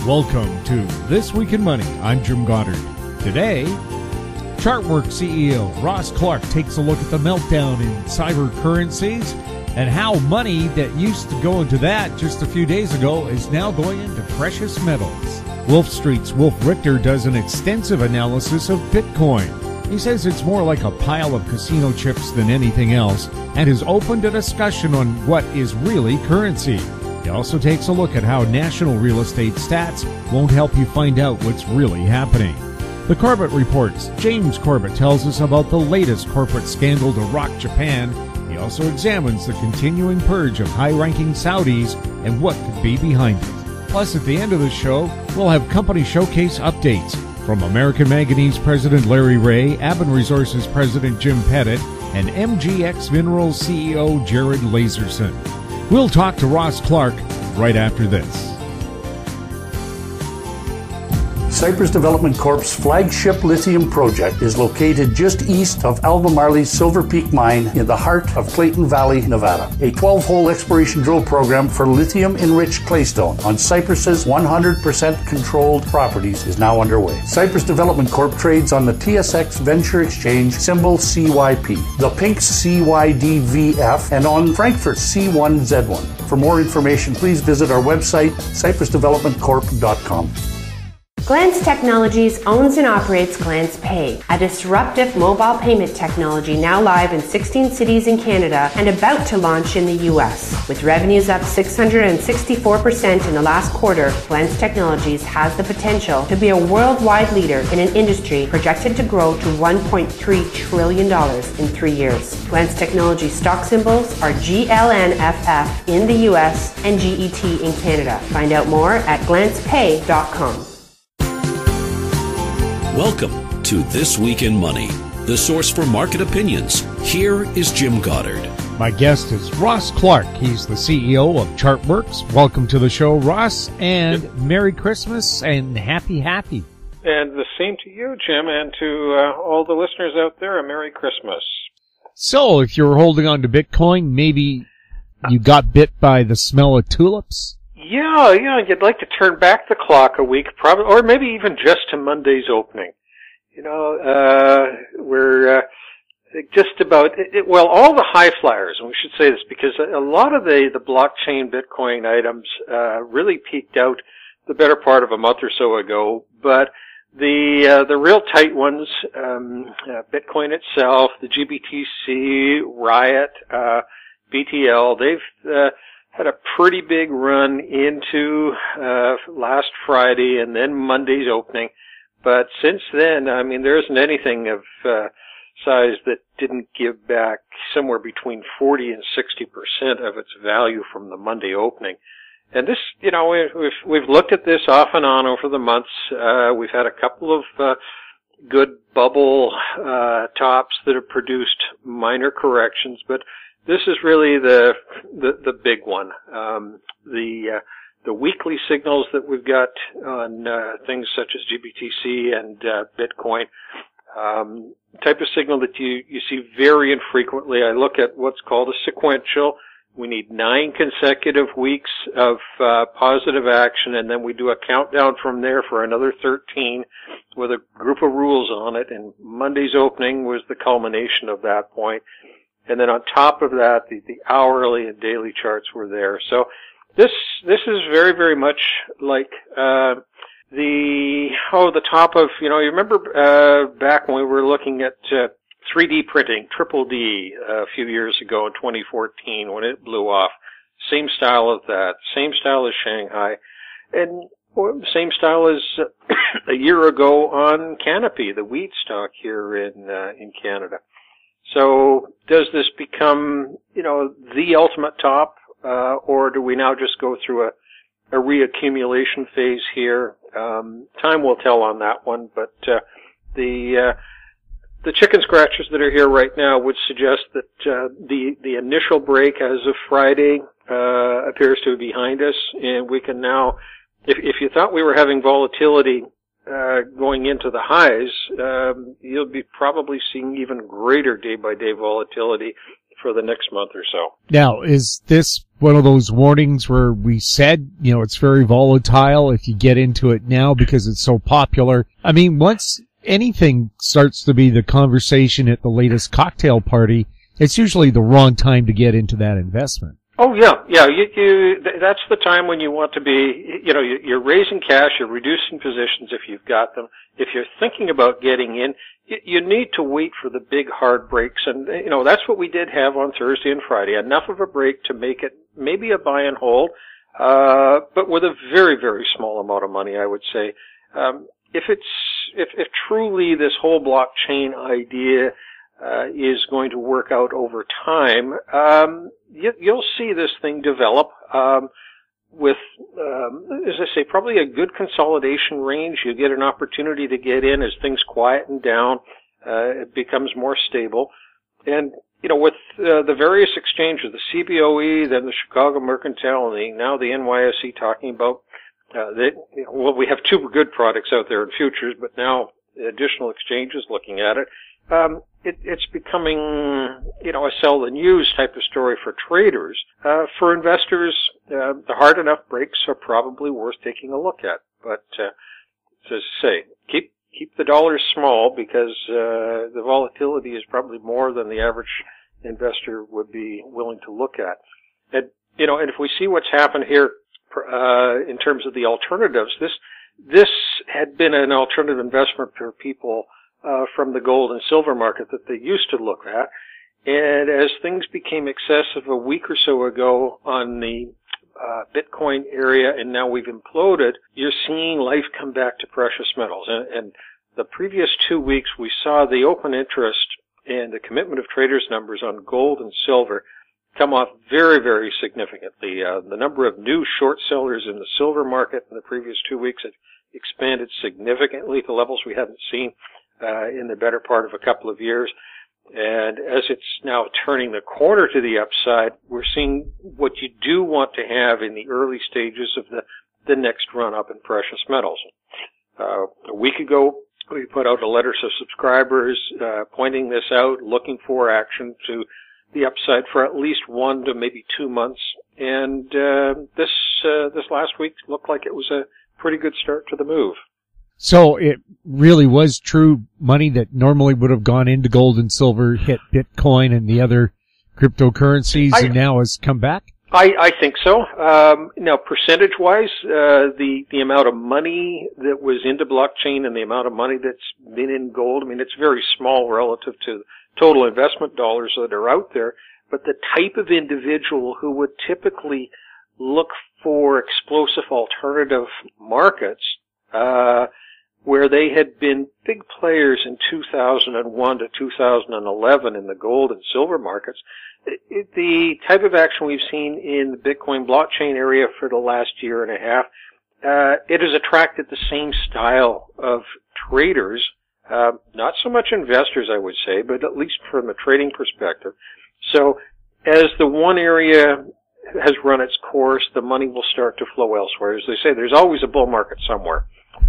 Welcome to This Week in Money. I'm Jim Goddard. Today, Chartworks CEO Ross Clark takes a look at the meltdown in cyber currencies and how money that used to go into that just a few days ago is now going into precious metals. Wolf Street's Wolf Richter does an extensive analysis of Bitcoin. He says it's more like a pile of casino chips than anything else and has opened a discussion on what is really currency. He also takes a look at how national real estate stats won't help you find out what's really happening. The Corbett reports. James Corbett tells us about the latest corporate scandal to rock Japan. He also examines the continuing purge of high-ranking Saudis and what could be behind it. Plus, at the end of the show, we'll have company showcase updates from American Manganese President Larry Reaugh, Aben Resources President Jim Pettit, and MGX Minerals CEO Jared Lazerson. We'll talk to Ross Clark right after this. Cypress Development Corp's flagship lithium project is located just east of Albemarle's Silver Peak mine in the heart of Clayton Valley, Nevada. A 12-hole exploration drill program for lithium-enriched claystone on Cypress's 100% controlled properties is now underway. Cypress Development Corp trades on the TSX Venture Exchange, symbol CYP, the Pink's CYDVF, and on Frankfurt's C1Z1. For more information, please visit our website, cypressdevelopmentcorp.com. Glance Technologies owns and operates GlancePay, a disruptive mobile payment technology now live in 16 cities in Canada and about to launch in the US. With revenues up 664% in the last quarter, Glance Technologies has the potential to be a worldwide leader in an industry projected to grow to $1.3 trillion in 3 years. Glance Technologies stock symbols are GLNFF in the US and GET in Canada. Find out more at glancepay.com. Welcome to This Week in Money, the source for market opinions. Here is Jim Goddard. My guest is Ross Clark. He's the CEO of Chartworks. Welcome to the show, Ross, and Merry Christmas and happy. And the same to you, Jim, and to all the listeners out there, a Merry Christmas. So, if you're holding on to Bitcoin, maybe you got bit by the smell of tulips? Yeah, you'd like to turn back the clock a week, probably, or maybe even just to Monday's opening. You know, we're just about, well, all the high flyers, and we should say this because a lot of the blockchain Bitcoin items really peaked out the better part of a month or so ago, but the real tight ones, Bitcoin itself, the GBTC, Riot, BTL, they've had a pretty big run into last Friday and then Monday's opening. But since then, I mean, there isn't anything of size that didn't give back somewhere between 40 and 60% of its value from the Monday opening. And this, you know, we've looked at this off and on over the months. We've had a couple of good bubble tops that have produced minor corrections, but this is really the big one. The weekly signals that we've got on things such as GBTC and Bitcoin, type of signal that you see very infrequently. I look at what's called a sequential. We need 9 consecutive weeks of positive action, and then we do a countdown from there for another 13 with a group of rules on it, and Monday's opening was the culmination of that point. And then on top of that, the hourly and daily charts were there. So this is very, very much like the top of, you know, you remember back when we were looking at 3D printing, Triple D, a few years ago in 2014 when it blew off. Same style of that, same style as Shanghai, and same style as a year ago on Canopy, the wheat stock here in Canada. So does this become, you know, the ultimate top, or do we now just go through a reaccumulation phase here? Time will tell on that one, but the chicken scratchers that are here right now would suggest that the initial break as of Friday appears to be behind us, and we can now, if you thought we were having volatility going into the highs, you'll be probably seeing even greater day-by-day volatility for the next month or so. Now, is this one of those warnings where we said, it's very volatile if you get into it now because it's so popular? I mean, once anything starts to be the conversation at the latest cocktail party, it's usually the wrong time to get into that investment. Oh, yeah. That's the time when you want to be, you're raising cash, you're reducing positions if you've got them. If you're thinking about getting in, you need to wait for the big hard breaks. And, that's what we did have on Thursday and Friday. Enough of a break to make it maybe a buy and hold, but with a very, very small amount of money, I would say. If truly this whole blockchain idea is going to work out over time, you'll see this thing develop with, as I say, probably a good consolidation range. You get an opportunity to get in as things quieten down. It becomes more stable. And, with the various exchanges, the CBOE, then the Chicago Mercantile, and now the NYSE talking about, we have two good products out there in futures, but now additional exchanges looking at it. It's becoming, a sell and use type of story for traders. For investors, the hard enough breaks are probably worth taking a look at. But, as I say, keep the dollars small because, the volatility is probably more than the average investor would be willing to look at. And, and if we see what's happened here, in terms of the alternatives, this had been an alternative investment for people from the gold and silver market that they used to look at. And as things became excessive a week or so ago on the Bitcoin area, and now we've imploded, you're seeing life come back to precious metals. And the previous 2 weeks, we saw the open interest and the commitment of traders numbers on gold and silver come off very, very significantly. The number of new short sellers in the silver market in the previous 2 weeks had expanded significantly to levels we hadn't seen in the better part of a couple of years. And as it's now turning the corner to the upside, we're seeing what you do want to have in the early stages of the next run up in precious metals. A week ago, we put out a letter to subscribers pointing this out, looking for action to the upside for at least 1 to maybe 2 months. And this last week looked like it was a pretty good start to the move. So it really was true money that normally would have gone into gold and silver, hit Bitcoin and the other cryptocurrencies, and now has come back? I think so. Now, percentage-wise, the amount of money that was into blockchain and the amount of money that's been in gold, it's very small relative to total investment dollars that are out there. But the type of individual who would typically look for explosive alternative markets, where they had been big players in 2001 to 2011 in the gold and silver markets, the type of action we've seen in the Bitcoin blockchain area for the last year and a half, it has attracted the same style of traders, not so much investors, I would say, but at least from a trading perspective. So as the one area has run its course, the money will start to flow elsewhere. As they say, there's always a bull market somewhere.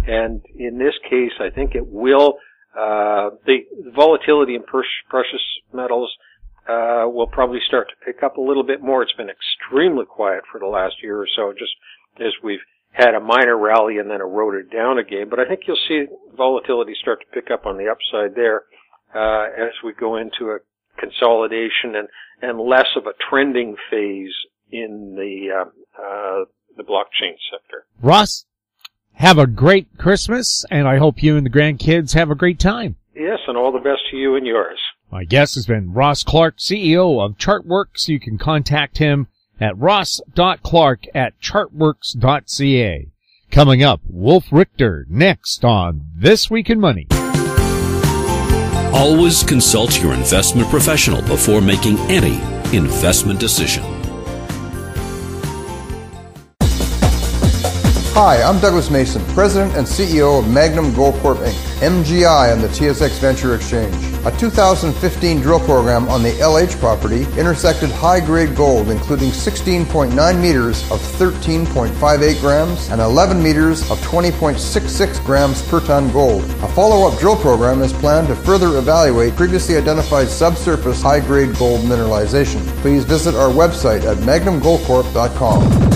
And in this case, I think it will, the volatility in precious metals, will probably start to pick up a little bit more. It's been extremely quiet for the last year or so, just as we've had a minor rally and then eroded down again. But I think you'll see volatility start to pick up on the upside there, as we go into a consolidation and less of a trending phase in the blockchain sector. Ross, have a great Christmas, and I hope you and the grandkids have a great time. Yes, and all the best to you and yours. My guest has been Ross Clark, CEO of Chartworks. You can contact him at ross.clark@chartworks.ca. Coming up, Wolf Richter next on This Week in Money. Always consult your investment professional before making any investment decision. Hi, I'm Douglas Mason, President and CEO of Magnum Gold Corp. Inc., MGI on the TSX Venture Exchange. A 2015 drill program on the LH property intersected high-grade gold, including 16.9 meters of 13.58 grams and 11 meters of 20.66 grams per ton gold. A follow-up drill program is planned to further evaluate previously identified subsurface high-grade gold mineralization. Please visit our website at magnumgoldcorp.com.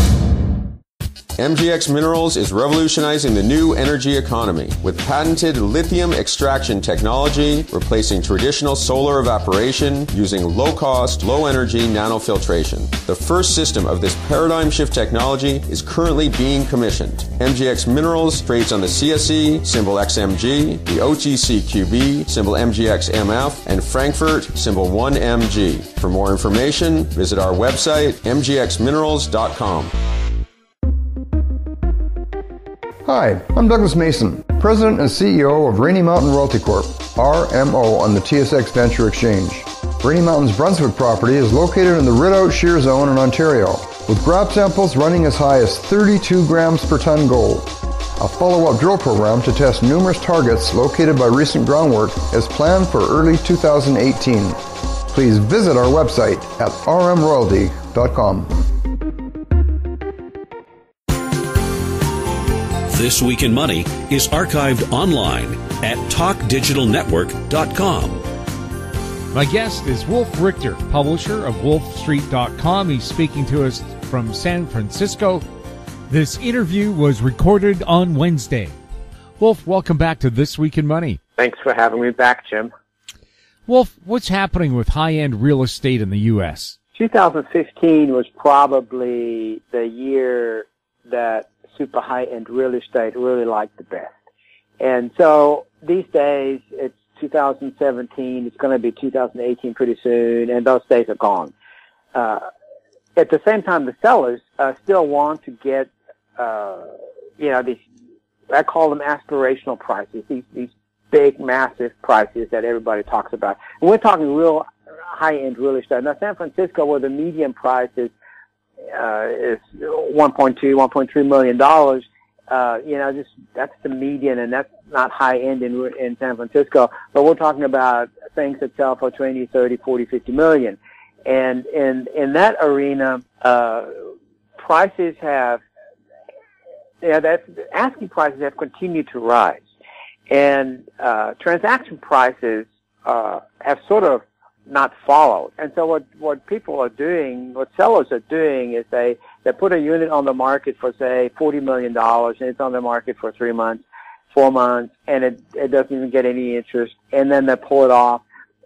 MGX Minerals is revolutionizing the new energy economy with patented lithium extraction technology, replacing traditional solar evaporation using low-cost, low-energy nanofiltration. The first system of this paradigm shift technology is currently being commissioned. MGX Minerals trades on the CSE, symbol XMG, the OTCQB, symbol MGXMF, and Frankfurt, symbol 1MG. For more information, visit our website, mgxminerals.com. Hi, I'm Douglas Mason, President and CEO of Rainy Mountain Royalty Corp., RMO, on the TSX Venture Exchange. Rainy Mountain's Brunswick property is located in the Rideout Shear Zone in Ontario, with grab samples running as high as 32 grams per ton gold. A follow-up drill program to test numerous targets located by recent groundwork is planned for early 2018. Please visit our website at rmroyalty.com. This Week in Money is archived online at talkdigitalnetwork.com. My guest is Wolf Richter, publisher of wolfstreet.com. He's speaking to us from San Francisco. This interview was recorded on Wednesday. Wolf, welcome back to This Week in Money. Thanks for having me back, Jim. Wolf, what's happening with high-end real estate in the U.S.? 2015 was probably the year that super high-end real estate really liked the best. And so these days, it's 2017, it's going to be 2018 pretty soon, and those days are gone. At the same time, the sellers still want to get, these, I call them aspirational prices, these big, massive prices that everybody talks about. And we're talking real high-end real estate. Now, San Francisco, where the median price is $1.3 million. That's the median, and that's not high end in San Francisco. But we're talking about things that sell for 20, 30, 40, 50 million. And in that arena, prices have, asking prices have continued to rise, and transaction prices have sort of not followed. And so what people are doing, what sellers are doing, is they put a unit on the market for, say, $40 million, and it's on the market for 3 months, 4 months, and it doesn't even get any interest, and then they pull it off,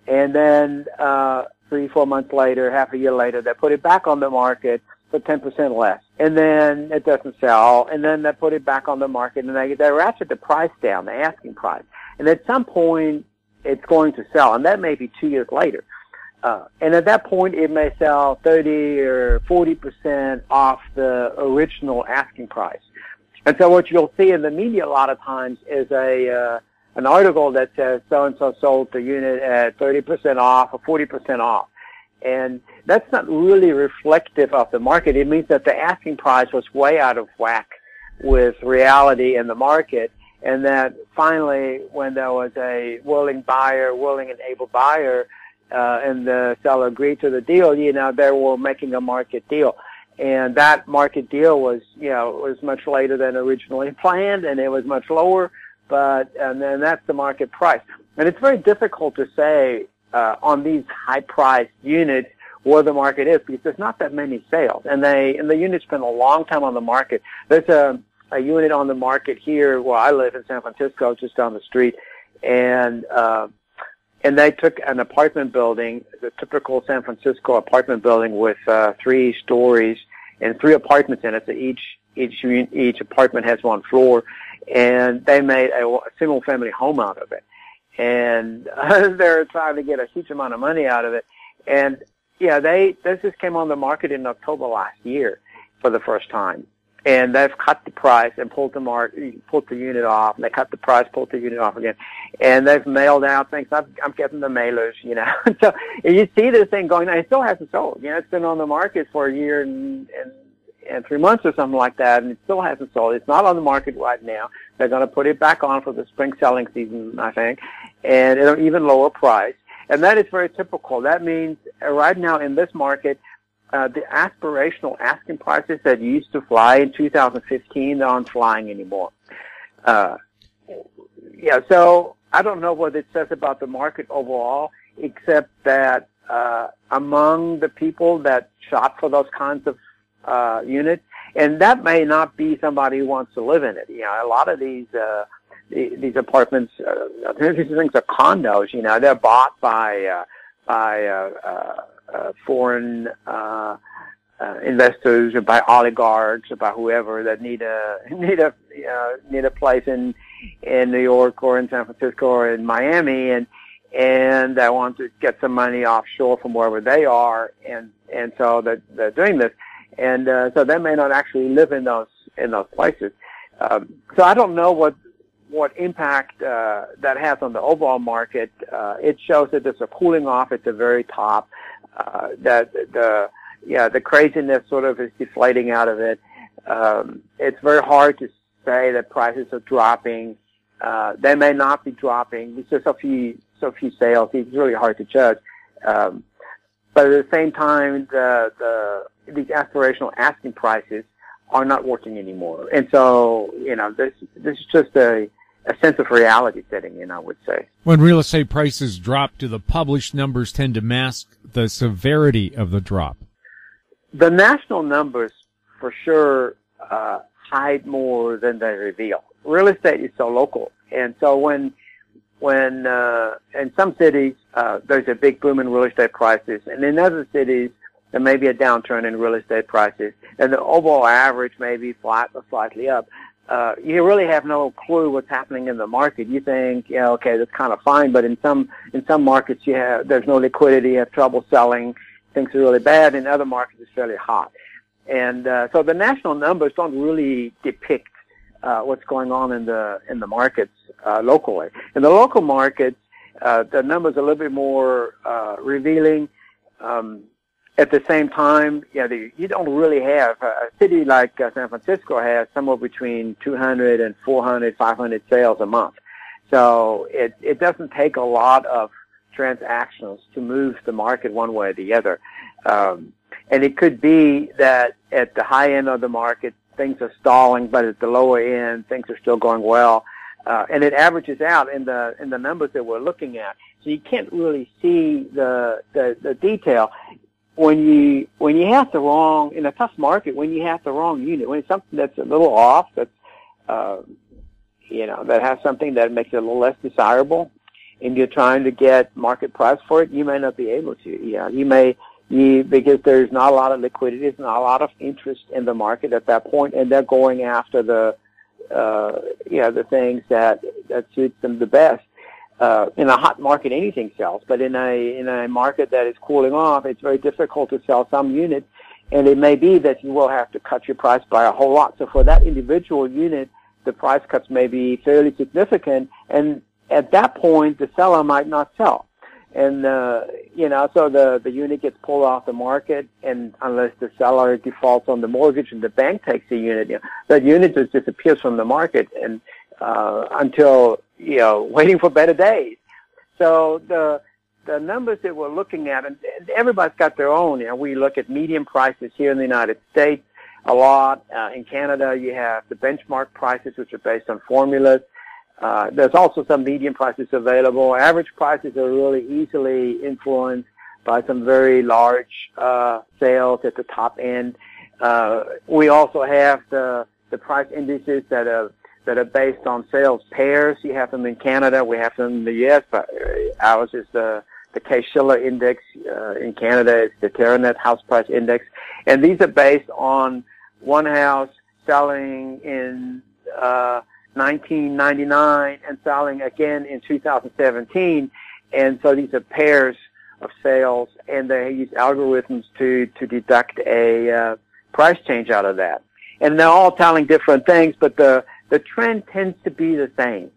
and then 3-4 months later, half a year later, they put it back on the market for 10% less, and then it doesn't sell, and then they put it back on the market, and they ratchet the price down, the asking price, and at some point, it's going to sell, and that may be 2 years later. And at that point, it may sell 30 or 40% off the original asking price. And so what you'll see in the media a lot of times is an article that says so-and-so sold the unit at 30% off or 40% off. And that's not really reflective of the market. It means that the asking price was way out of whack with reality in the market. And that finally, when there was a willing and able buyer, and the seller agreed to the deal, they were making a market deal. And that market deal was much later than originally planned, and it was much lower, and then that's the market price. And it's very difficult to say, on these high-priced units where the market is, because there's not that many sales. And the units spend a long time on the market. There's a unit on the market here where I live in San Francisco, just down the street, and they took an apartment building, the typical San Francisco apartment building with 3 stories and 3 apartments in it. So each apartment has 1 floor, and they made a single-family home out of it. And they're trying to get a huge amount of money out of it. And this just came on the market in October last year for the first time. And they've cut the price and pulled the unit off. And they cut the price, pulled the unit off again. And they've mailed out things. I'm getting the mailers, So you see this thing going on. It still hasn't sold. It's been on the market for a year and 3 months or something like that, and it still hasn't sold. It's not on the market right now. They're going to put it back on for the spring selling season, I think. and at an even lower price. And that is very typical. That means right now in this market, the aspirational asking prices that used to fly in 2015, they aren't flying anymore. So I don't know what it says about the market overall, except that among the people that shop for those kinds of units, and that may not be somebody who wants to live in it. A lot of these apartments, these things are condos. They're bought by foreign investors or by oligarchs or by whoever that need a place in New York or in San Francisco or in Miami, and they want to get some money offshore from wherever they are, and so they're doing this, and so they may not actually live in those places. So I don't know what impact that has on the overall market. It shows that there's a cooling off at the very top. That the craziness sort of is deflating out of it. It's very hard to say that prices are dropping. They may not be dropping. There's so few sales. It's really hard to judge. But at the same time, these aspirational asking prices are not working anymore. And so, this is just a sense of reality setting in, I would say. When real estate prices drop, do the published numbers tend to mask the severity of the drop? The national numbers, for sure, hide more than they reveal. Real estate is so local. And so when in some cities, there's a big boom in real estate prices, and in other cities, there may be a downturn in real estate prices, and the overall average may be flat or slightly up. You really have no clue what's happening in the market. You think, okay, that's kind of fine, but in some markets there's no liquidity, you have trouble selling, things are really bad. In other markets, it's fairly hot. And so the national numbers don't really depict what's going on in the markets locally. In the local markets, the numbers are a little bit more revealing. At the same time, you don't really have a city like San Francisco has somewhere between 200 and 400, 500 sales a month. So it doesn't take a lot of transactions to move the market one way or the other. And it could be that at the high end of the market, things are stalling, but at the lower end, things are still going well. And it averages out in the numbers that we're looking at. So you can't really see the detail. When you have the wrong, in a tough market, when you have the wrong unit, when it's something that's a little off, that's, that has something that makes it a little less desirable, and you're trying to get market price for it, you may not be able to. Because there's not a lot of liquidity, there's not a lot of interest in the market at that point, and they're going after the things that suits them the best. In a hot market, anything sells, but in a market that is cooling off, it's very difficult to sell some units, and it may be that you will have to cut your price by a whole lot. So for that individual unit, the price cuts may be fairly significant, and at that point, the seller might not sell. And, so the unit gets pulled off the market, and unless the seller defaults on the mortgage and the bank takes the unit, that unit just disappears from the market, and until waiting for better days. So the numbers that we're looking at, and everybody's got their own. We look at median prices here in the United States a lot. In Canada, you have the benchmark prices, which are based on formulas. There's also some median prices available. Average prices are really easily influenced by some very large sales at the top end. We also have the price indices that are based on sales pairs. You have them in Canada. We have them in the U.S., but ours is the Case-Shiller Index. In Canada, it's the Terranet House Price Index. And these are based on one house selling in 1999 and selling again in 2017. And so these are pairs of sales, and they use algorithms to deduct a price change out of that. And they're all telling different things, but the trend tends to be the same.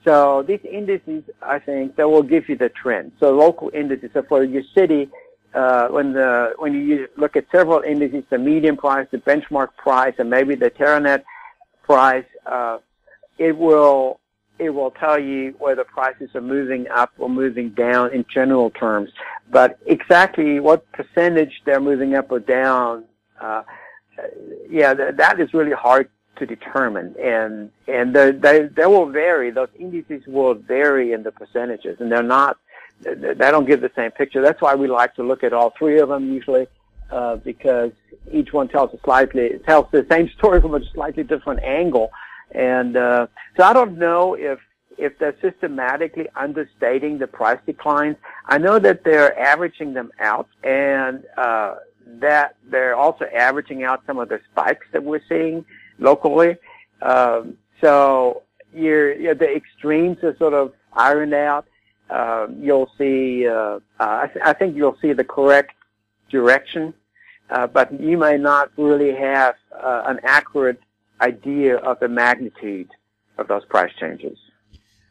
So these indices, I think, that will give you the trend. So local indices, so for your city, when you look at several indices, the median price, the benchmark price, and maybe the Terranet price, it will it will tell you whether prices are moving up or moving down in general terms. But exactly what percentage they're moving up or down, that is really hard to determine. And they will vary. Those indices will vary in the percentages, and they don't give the same picture. That's why we like to look at all three of them usually, because each one tells the same story from a slightly different angle. And so I don't know if they're systematically understating the price declines. I know that they're averaging them out, and that they're also averaging out some of the spikes that we're seeing locally. So the extremes are sort of ironed out. You'll see, I think you'll see the correct direction, but you may not really have an accurate idea of the magnitude of those price changes.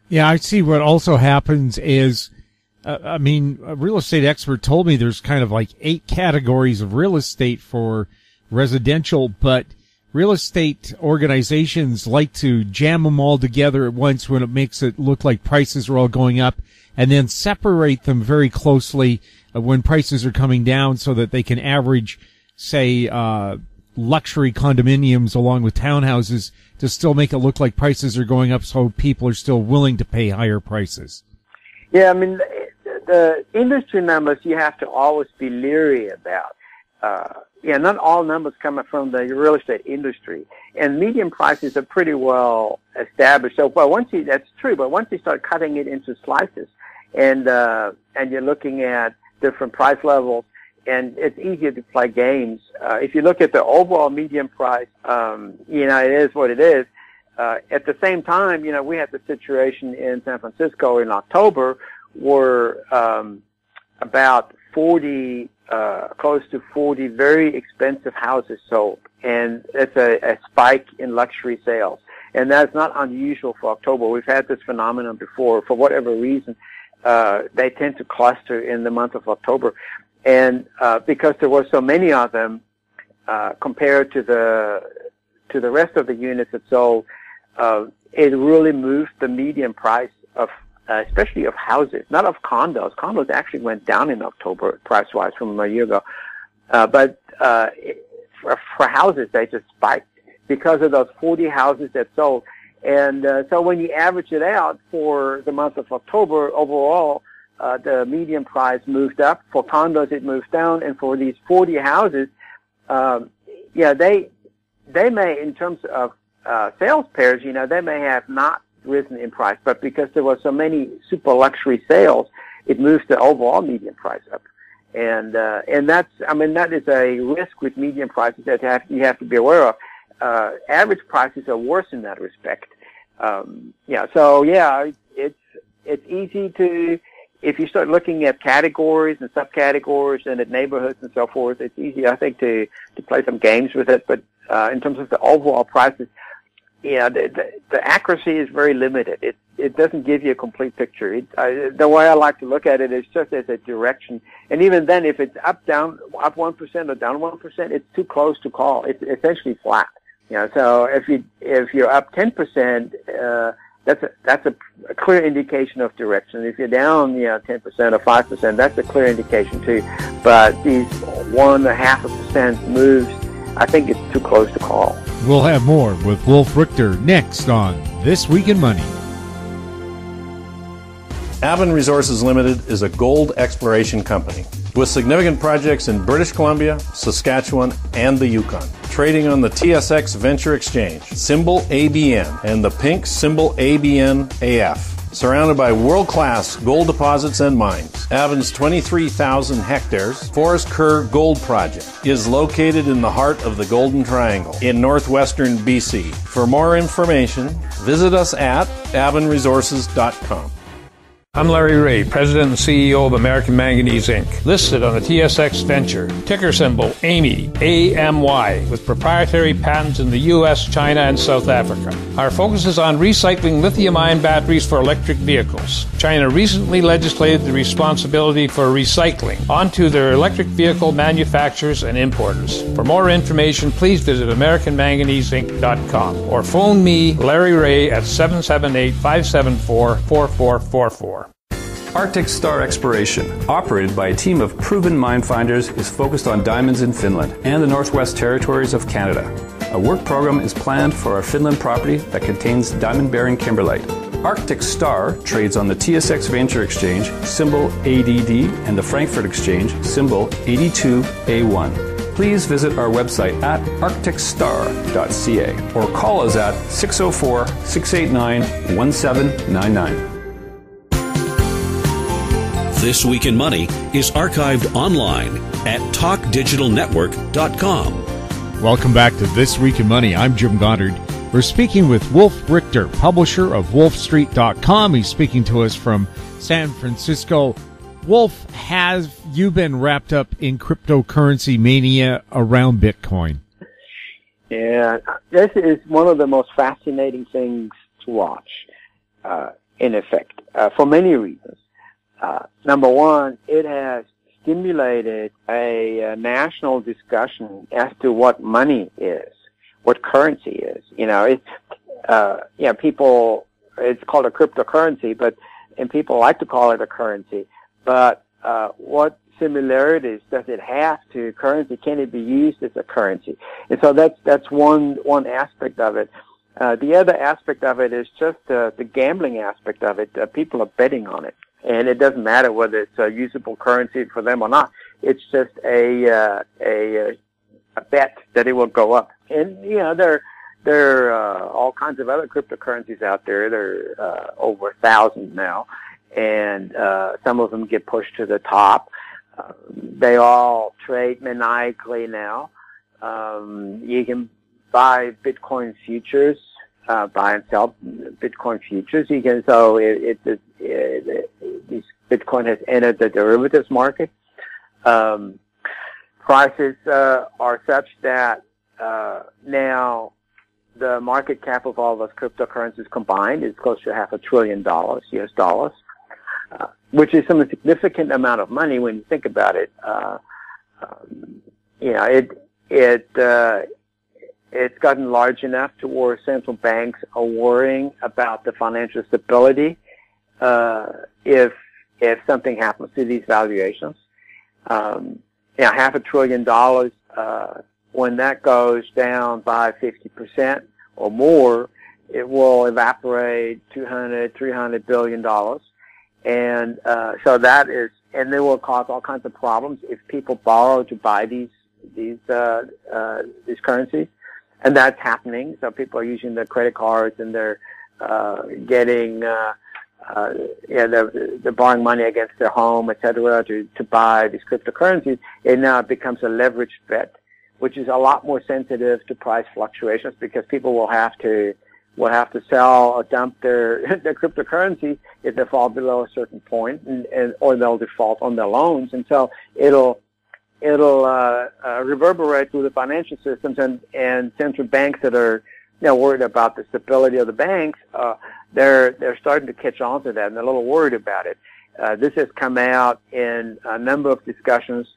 Yeah, I see what also happens is, a real estate expert told me there's kind of like 8 categories of real estate for residential, but real estate organizations like to jam them all together at once when it makes it look like prices are all going up, and then separate them very closely when prices are coming down so that they can average, say, luxury condominiums along with townhouses to still make it look like prices are going up so people are still willing to pay higher prices. Yeah, the industry numbers you have to always be leery about. Not all numbers come from the real estate industry, and median prices are pretty well established. So, that's true. But once you start cutting it into slices, and you're looking at different price levels, and it's easier to play games. If you look at the overall median price, it is what it is. At the same time, we had the situation in San Francisco in October where about 40, close to 40 very expensive houses sold, and it's a spike in luxury sales. And that's not unusual for October. We've had this phenomenon before. For whatever reason, they tend to cluster in the month of October. And because there were so many of them, compared to the rest of the units that sold, it really moved the median price of, especially of houses, not of condos. Condos actually went down in October price-wise from a year ago. But for houses, they just spiked because of those 40 houses that sold. And so when you average it out for the month of October, overall, the median price moved up. For condos, it moved down. And for these 40 houses, they may, in terms of sales pairs, they may have not risen in price, but because there were so many super luxury sales, it moves the overall median price up. And that is a risk with median prices that you have to be aware of. Average prices are worse in that respect. It's easy to, if you start looking at categories and subcategories and at neighborhoods and so forth, it's easy, I think, to play some games with it. But in terms of the overall prices, the accuracy is very limited. It doesn't give you a complete picture. The way I like to look at it is just as a direction. And even then, if it's up 1% or down 1%, it's too close to call. It's essentially flat. So if you're up 10%, that's a clear indication of direction. If you're down, 10% or 5%, that's a clear indication too. But these 1.5% moves, I think it's too close to call. We'll have more with Wolf Richter next on This Week in Money. Aben Resources Limited is a gold exploration company with significant projects in British Columbia, Saskatchewan, and the Yukon. Trading on the TSX Venture Exchange, symbol ABN, and the pink symbol ABN.V. Surrounded by world-class gold deposits and mines, Aben's 23,000 hectares Forest Kerr Gold Project is located in the heart of the Golden Triangle in northwestern BC. For more information, visit us at abenresources.com. I'm Larry Ray, President and CEO of American Manganese, Inc., listed on the TSX Venture, ticker symbol AMY, AMY, with proprietary patents in the U.S., China, and South Africa. Our focus is on recycling lithium-ion batteries for electric vehicles. China recently legislated the responsibility for recycling onto their electric vehicle manufacturers and importers. For more information, please visit AmericanManganeseInc.com or phone me, Larry Ray, at 778-574-4444. Arctic Star Exploration, operated by a team of proven mine finders, is focused on diamonds in Finland and the Northwest Territories of Canada. A work program is planned for our Finland property that contains diamond-bearing kimberlite. Arctic Star trades on the TSX Venture Exchange, symbol ADD, and the Frankfurt Exchange, symbol 82A1. Please visit our website at arcticstar.ca or call us at 604-689-1799. This Week in Money is archived online at talkdigitalnetwork.com. Welcome back to This Week in Money. I'm Jim Goddard. We're speaking with Wolf Richter, publisher of wolfstreet.com. He's speaking to us from San Francisco. Wolf, have you been wrapped up in cryptocurrency mania around Bitcoin? Yeah, this is one of the most fascinating things to watch, in effect, for many reasons. Number one, it has stimulated a national discussion as to what money is, what currency is. People, it's called a cryptocurrency, and people like to call it a currency. But what similarities does it have to currency? Can it be used as a currency? And so that's one aspect of it. The other aspect of it is just the gambling aspect of it. People are betting on it. And it doesn't matter whether it's a usable currency for them or not. It's just a bet that it will go up. And, there are all kinds of other cryptocurrencies out there. There are over 1,000 now. And some of them get pushed to the top. They all trade maniacally now. You can buy Bitcoin futures, buy and sell Bitcoin futures. You can, so Bitcoin has entered the derivatives market. Prices are such that now the market cap of all those cryptocurrencies combined is close to $500 billion, US dollars, which is some significant amount of money when you think about it. It's gotten large enough to where central banks are worrying about the financial stability if something happens to these valuations. $500 billion, when that goes down by 50% or more, it will evaporate $200-300 billion. And so that is, and they will cause all kinds of problems if people borrow to buy these currencies. And that's happening. So people are using their credit cards and they're getting they're borrowing money against their home, etc., to buy these cryptocurrencies. And now it becomes a leveraged bet, which is a lot more sensitive to price fluctuations because people will have to sell or dump their cryptocurrency if they fall below a certain point, or they'll default on their loans, and so it'll reverberate through the financial systems, and central banks that are worried about the stability of the banks, they're starting to catch on to that, and they're a little worried about it. This has come out in a number of discussions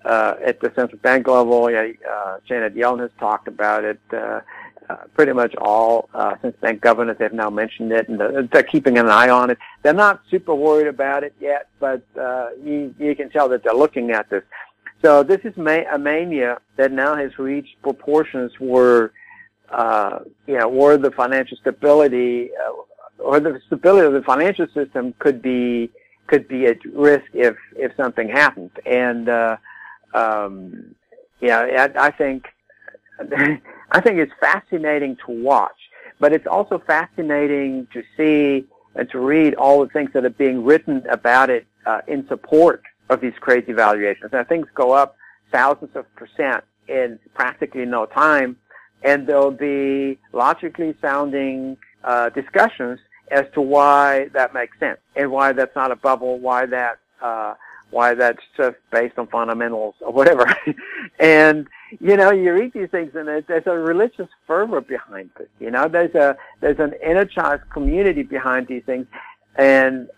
at the central bank level. Janet Yellen has talked about it. Pretty much all central bank governors have now mentioned it, and they're keeping an eye on it. They're not super worried about it yet, but you can tell that they're looking at this. So this is a mania that now has reached proportions where, where the financial stability or the stability of the financial system could be at risk if something happens. And I think it's fascinating to watch, but it's also fascinating to see and to read all the things that are being written about it in support of these crazy valuations. And things go up thousands of percent in practically no time, and there'll be logically sounding discussions as to why that makes sense and why that's not a bubble, why that's just based on fundamentals or whatever. And, you read these things and there's a religious fervor behind it. There's an energized community behind these things. And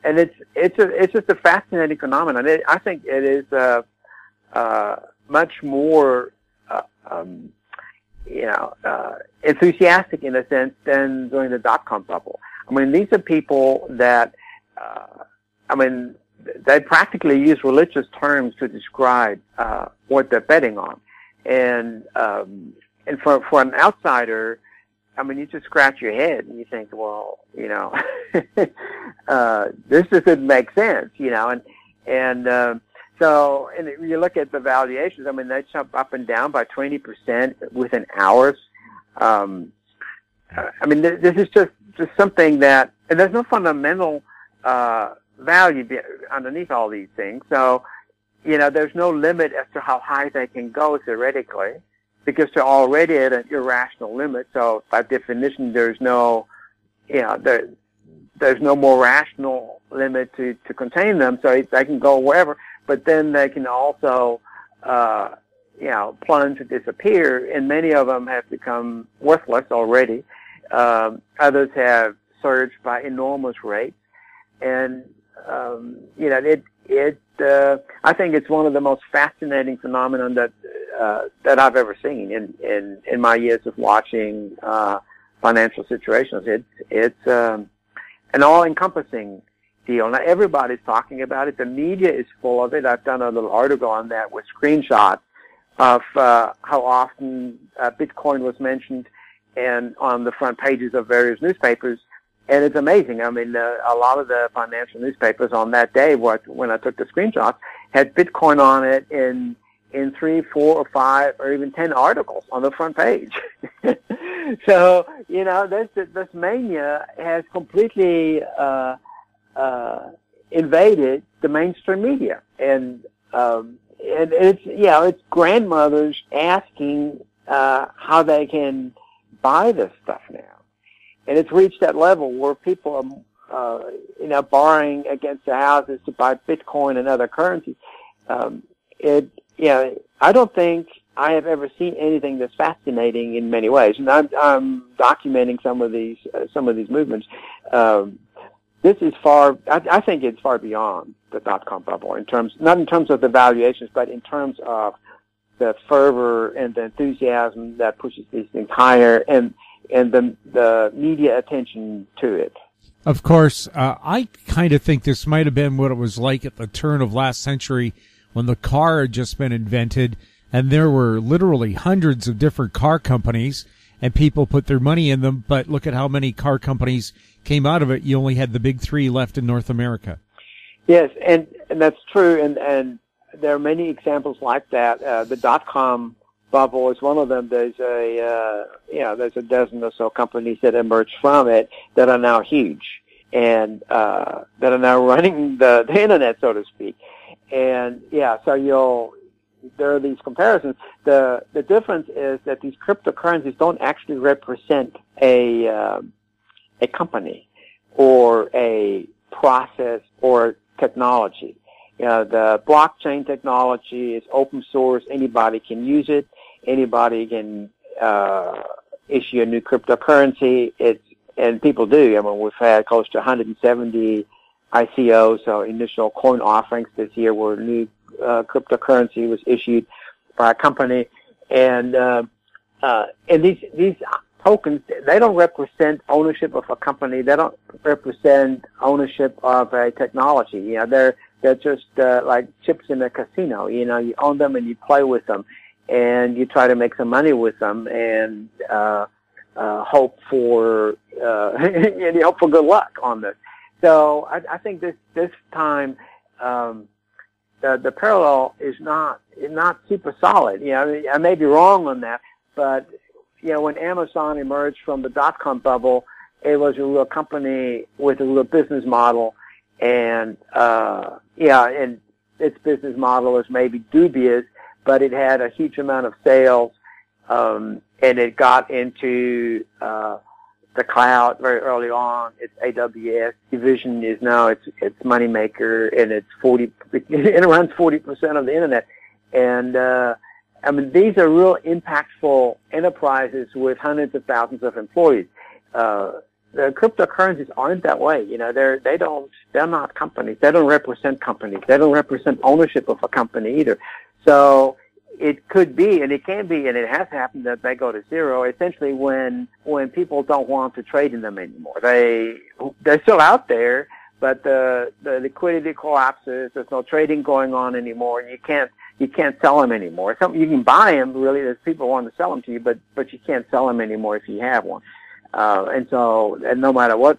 it's just a fascinating phenomenon. I think it is, much more, enthusiastic in a sense than during the dot-com bubble. I mean, these are people that, they practically use religious terms to describe what they're betting on, and for an outsider, you just scratch your head and you think, well, this doesn't make sense, So, and you look at the valuations, they jump up and down by 20% within hours. This is just something that, and there's no fundamental, value underneath all these things. So, there's no limit as to how high they can go theoretically, because they're already at an irrational limit. So by definition, there's no more rational limit to contain them. So they can go wherever. But then they can also, plunge and disappear, and many of them have become worthless already. Others have surged by enormous rates, and I think it's one of the most fascinating phenomenon that I've ever seen in my years of watching financial situations. It's an all-encompassing deal. Now, everybody's talking about it. The media is full of it. I've done a little article on that with screenshots of how often Bitcoin was mentioned and on the front pages of various newspapers. And it's amazing. A lot of the financial newspapers on that day, when I took the screenshots, had Bitcoin on it in 3, 4, or 5, or even 10 articles on the front page. So, this mania has completely invaded the mainstream media, and it's grandmothers asking how they can buy this stuff now, and it's reached that level where people are borrowing against their houses to buy Bitcoin and other currencies. I don't think I have ever seen anything that's fascinating in many ways, and I'm documenting some of these movements. This is I think it's far beyond the dot-com bubble not in terms of the valuations, but in terms of the fervor and the enthusiasm that pushes these things higher, and the media attention to it. Of course, I kind of think this might have been what it was like at the turn of last century when the car had just been invented, and there were literally hundreds of different car companies, and people put their money in them, but look at how many car companies came out of it. You only had the big 3 left in North America. Yes, and that's true, and there are many examples like that. The dot-com bubble is one of them. There's a dozen or so companies that emerged from it that are now huge, and that are now running the internet, so to speak. And so there are these comparisons. The difference is that these cryptocurrencies don't actually represent a company or a process or technology. The blockchain technology is open source. Anybody can use it. Anybody can issue a new cryptocurrency. And people do. We've had close to 170 ICOs, so initial coin offerings this year, where new cryptocurrency was issued by a company, and these tokens, they don't represent ownership of a company. They don't represent ownership of a technology. They're just like chips in a casino. You own them and you play with them, and you try to make some money with them, and hope for good luck on this. So I think this time the parallel is not super solid. I may be wrong on that, but when Amazon emerged from the dot-com bubble, it was a real company with a real business model, and and its business model was maybe dubious, but it had a huge amount of sales, and it got into the cloud very early on. Its AWS division is now its moneymaker, and it runs 40% of the internet. And I mean, these are real impactful enterprises with hundreds of thousands of employees. The cryptocurrencies aren't that way. You know, they're not companies. They don't represent companies. They don't represent ownership of a company either. So it could be, and it can be, and it has happened that they go to zero essentially when people don't want to trade in them anymore. They're still out there, but the liquidity collapses. There's no trading going on anymore, and you can't sell them anymore. You can buy them, really, if people want to sell them to you, but you can't sell them anymore if you have one. And no matter what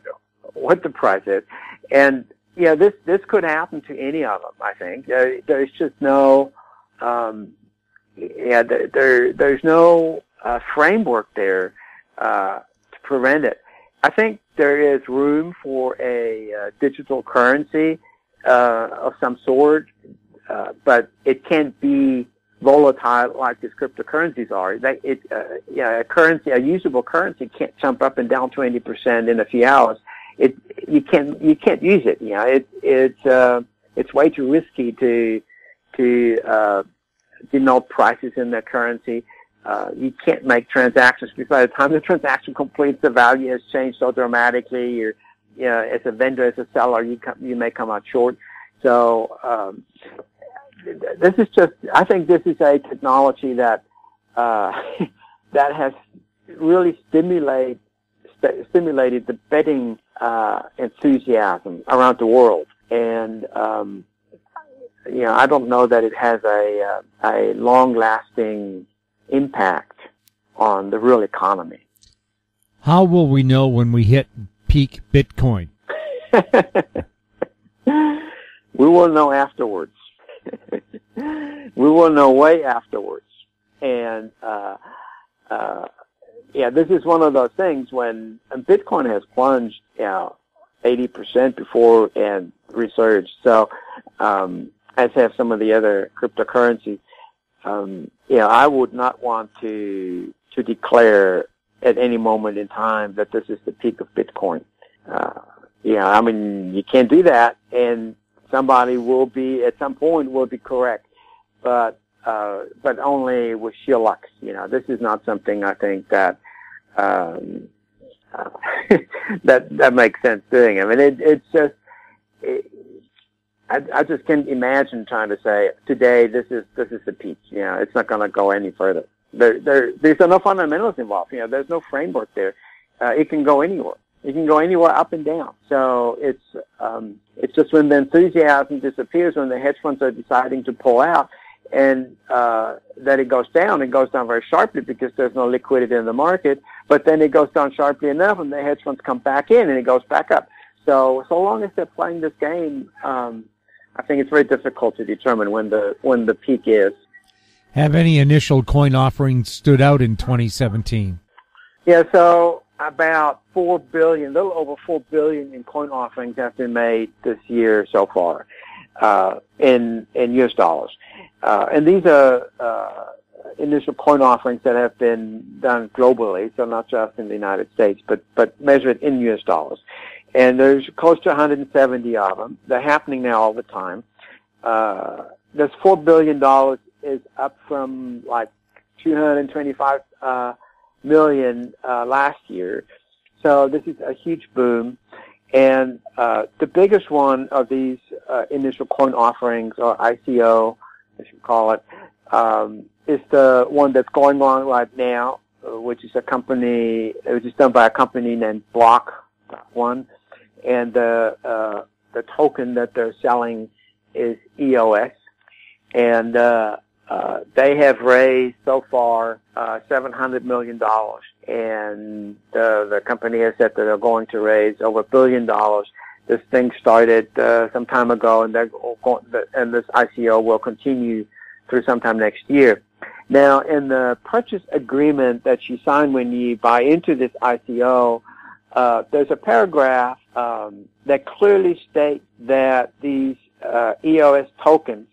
the price is. And, yeah, this could happen to any of them, I think. There's just no, there's no framework there to prevent it. I think there is room for a digital currency of some sort, but it can't be volatile like these cryptocurrencies are. A usable currency can't jump up and down 20% in a few hours. You can't use it. You know, it's way too risky to denote prices in the currency. You can't make transactions because by the time the transaction completes, the value has changed so dramatically. As a vendor, as a seller, you may come out short. So, I think this is a technology that that has really stimulated the betting enthusiasm around the world. And I don't know that it has a long-lasting impact on the real economy. How will we know when we hit peak Bitcoin? We will know afterwards. We will know way afterwards. And this is one of those things when Bitcoin has plunged 80% before and resurged. So as have some of the other cryptocurrencies. I would not want to declare at any moment in time that this is the peak of Bitcoin. I mean, you can't do that, and somebody at some point will be correct, but only with sheer luck. This is not something I think that that makes sense doing. I mean, it's just. I just can't imagine trying to say today this is the peak. It's not going to go any further. There's no fundamentals involved. There's no framework there. It can go anywhere. It can go anywhere up and down. So it's just when the enthusiasm disappears, when the hedge funds are deciding to pull out, and that it goes down. It goes down very sharply because there's no liquidity in the market. But then it goes down sharply enough, and the hedge funds come back in, and it goes back up. So long as they're playing this game, I think it's very difficult to determine when the peak is. Have any initial coin offerings stood out in 2017? Yeah, so about $4 billion, a little over $4 billion in coin offerings have been made this year so far, in US dollars. And these are initial coin offerings that have been done globally, so not just in the United States, but measured in US dollars. And there's close to 170 of them. They're happening now all the time. This $4 billion is up from like 225 million last year. So this is a huge boom. And the biggest one of these initial coin offerings, or ICO, as you call it, is the one that's going on right now, which is done by a company named Block One. And the token that they're selling is EOS, and they have raised so far $700 million, and the company has said that they're going to raise over $1 billion. This thing started some time ago, and this ICO will continue through sometime next year. Now, in the purchase agreement that you sign when you buy into this ICO, there's a paragraph that clearly states that these EOS tokens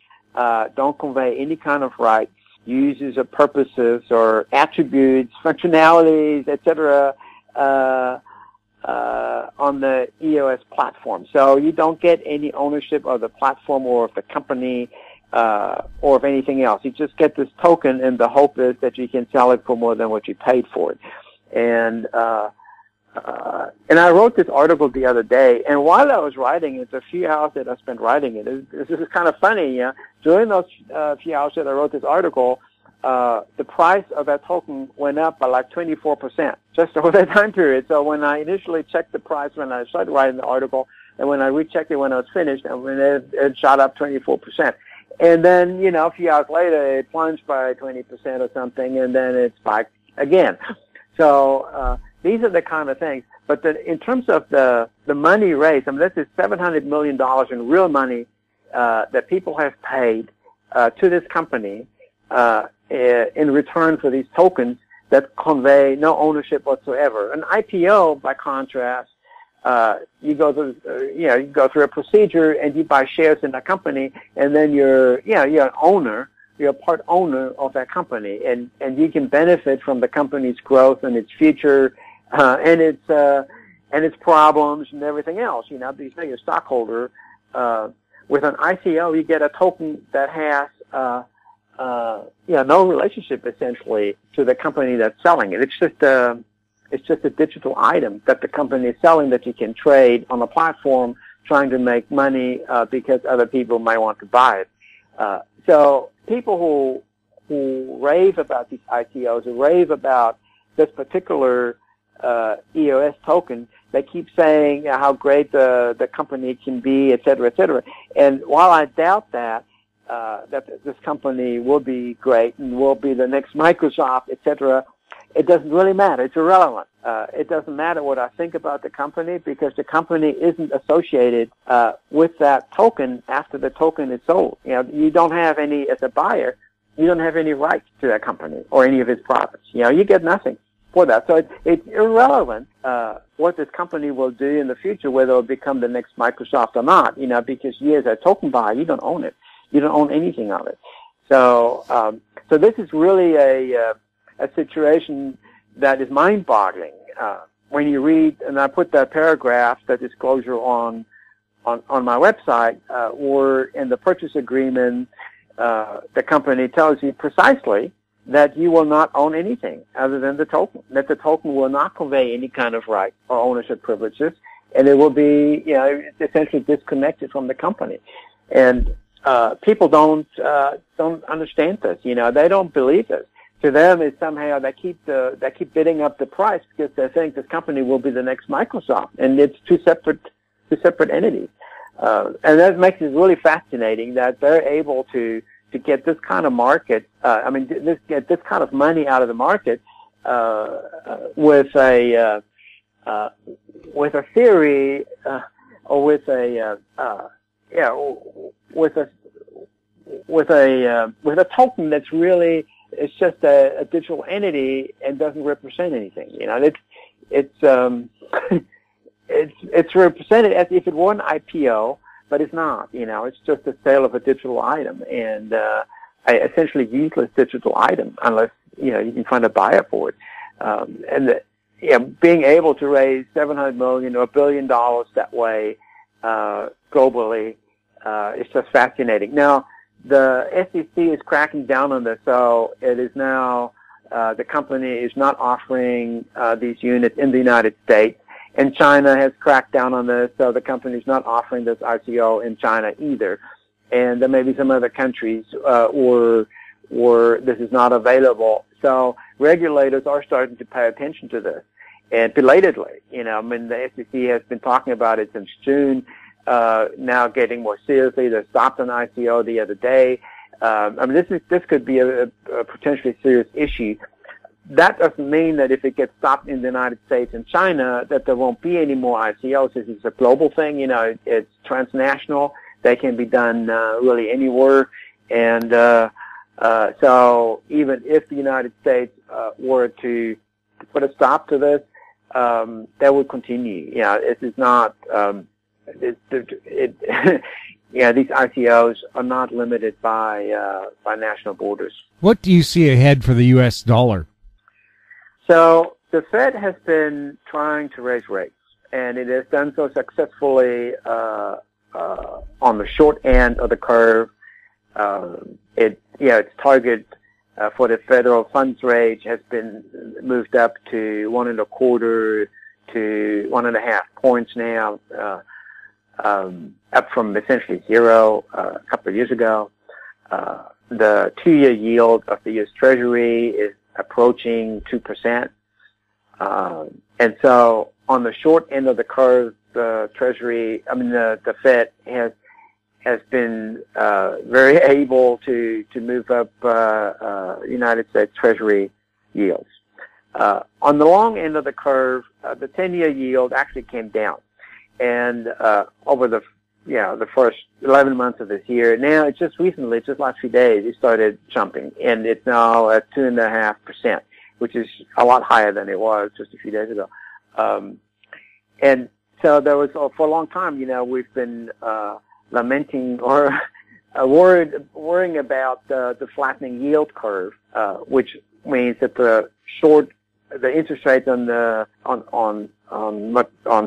don't convey any kind of rights, uses, or purposes, or attributes, functionalities, etc., on the EOS platform. So you don't get any ownership of the platform or of the company or of anything else. You just get this token, and the hope is that you can sell it for more than what you paid for it. And I wrote this article the other day, and while I was writing it, the few hours that I spent writing it, this is kind of funny. During those few hours that I wrote this article, the price of that token went up by like 24% just over that time period. So when I initially checked the price when I started writing the article, and when I rechecked it when I was finished, and when it shot up 24%. And then, a few hours later, it plunged by 20% or something, and then it spiked again. So these are the kind of things. But in terms of the money raised, this is $700 million in real money that people have paid to this company in return for these tokens that convey no ownership whatsoever. An IPO, by contrast, you go through a procedure and you buy shares in a company, and then you're an owner. You're a part owner of that company, and you can benefit from the company's growth and its future, and its problems and everything else. You're a stockholder. With an ICO, you get a token that has no relationship essentially to the company that's selling it. It's just a digital item that the company is selling that you can trade on a platform, trying to make money because other people might want to buy it. So people who rave about these ICOs, who rave about this particular EOS token, they keep saying how great the company can be, et cetera, et cetera. And while I doubt that this company will be great and will be the next Microsoft, et cetera, it doesn't really matter. It's irrelevant. It doesn't matter what I think about the company, because the company isn't associated with that token after the token is sold. You don't have any, as a buyer, you don't have any rights to that company or any of its products. You get nothing for that. So it's irrelevant what this company will do in the future, whether it will become the next Microsoft or not, because you as a token buyer, you don't own it. You don't own anything of it. So this is really a situation that is mind-boggling. When you read, and I put that paragraph, that disclosure on my website, where in the purchase agreement, the company tells you precisely that you will not own anything other than the token, that the token will not convey any kind of right or ownership privileges, and it will be, essentially disconnected from the company. And people don't understand this. They don't believe this. To them, it's somehow they keep bidding up the price because they think this company will be the next Microsoft, and it's two separate entities. And that makes it really fascinating that they're able to get this kind of market. Get this kind of money out of the market with a theory or with a token that's really. It's just a digital entity and doesn't represent anything. It's represented as if it were an IPO, but it's not. It's just a sale of a digital item, and essentially useless digital item unless you can find a buyer for it. Being able to raise $700 million or $1 billion that way globally is just fascinating. Now, the SEC is cracking down on this, so it is now the company is not offering these units in the United States, and China has cracked down on this, so the company is not offering this ICO in China either. And there may be some other countries where this is not available. So regulators are starting to pay attention to this, and belatedly. The SEC has been talking about it since June. Now getting more seriously. They stopped an ICO the other day. This could be a potentially serious issue. That doesn't mean that if it gets stopped in the United States and China, that there won't be any more ICOs. This is a global thing. It's transnational. They can be done really anywhere. And so even if the United States were to put a stop to this, that would continue. It is not. These ICOs are not limited by national borders. What do you see ahead for the U.S. dollar? So the Fed has been trying to raise rates, and it has done so successfully on the short end of the curve. Its target for the federal funds rate has been moved up to 1.25 to 1.5 points now, up from essentially zero a couple of years ago. The 2-year yield of the U.S. Treasury is approaching 2%. And so on the short end of the curve, the Fed has been very able to move up United States Treasury yields. On the long end of the curve, the 10-year yield actually came down, and over the first 11 months of this year. Now, just last few days, it started jumping, and it's now at 2.5%, which is a lot higher than it was just a few days ago. And so there was, for a long time, we've been lamenting or worrying about the flattening yield curve, which means that the interest rates on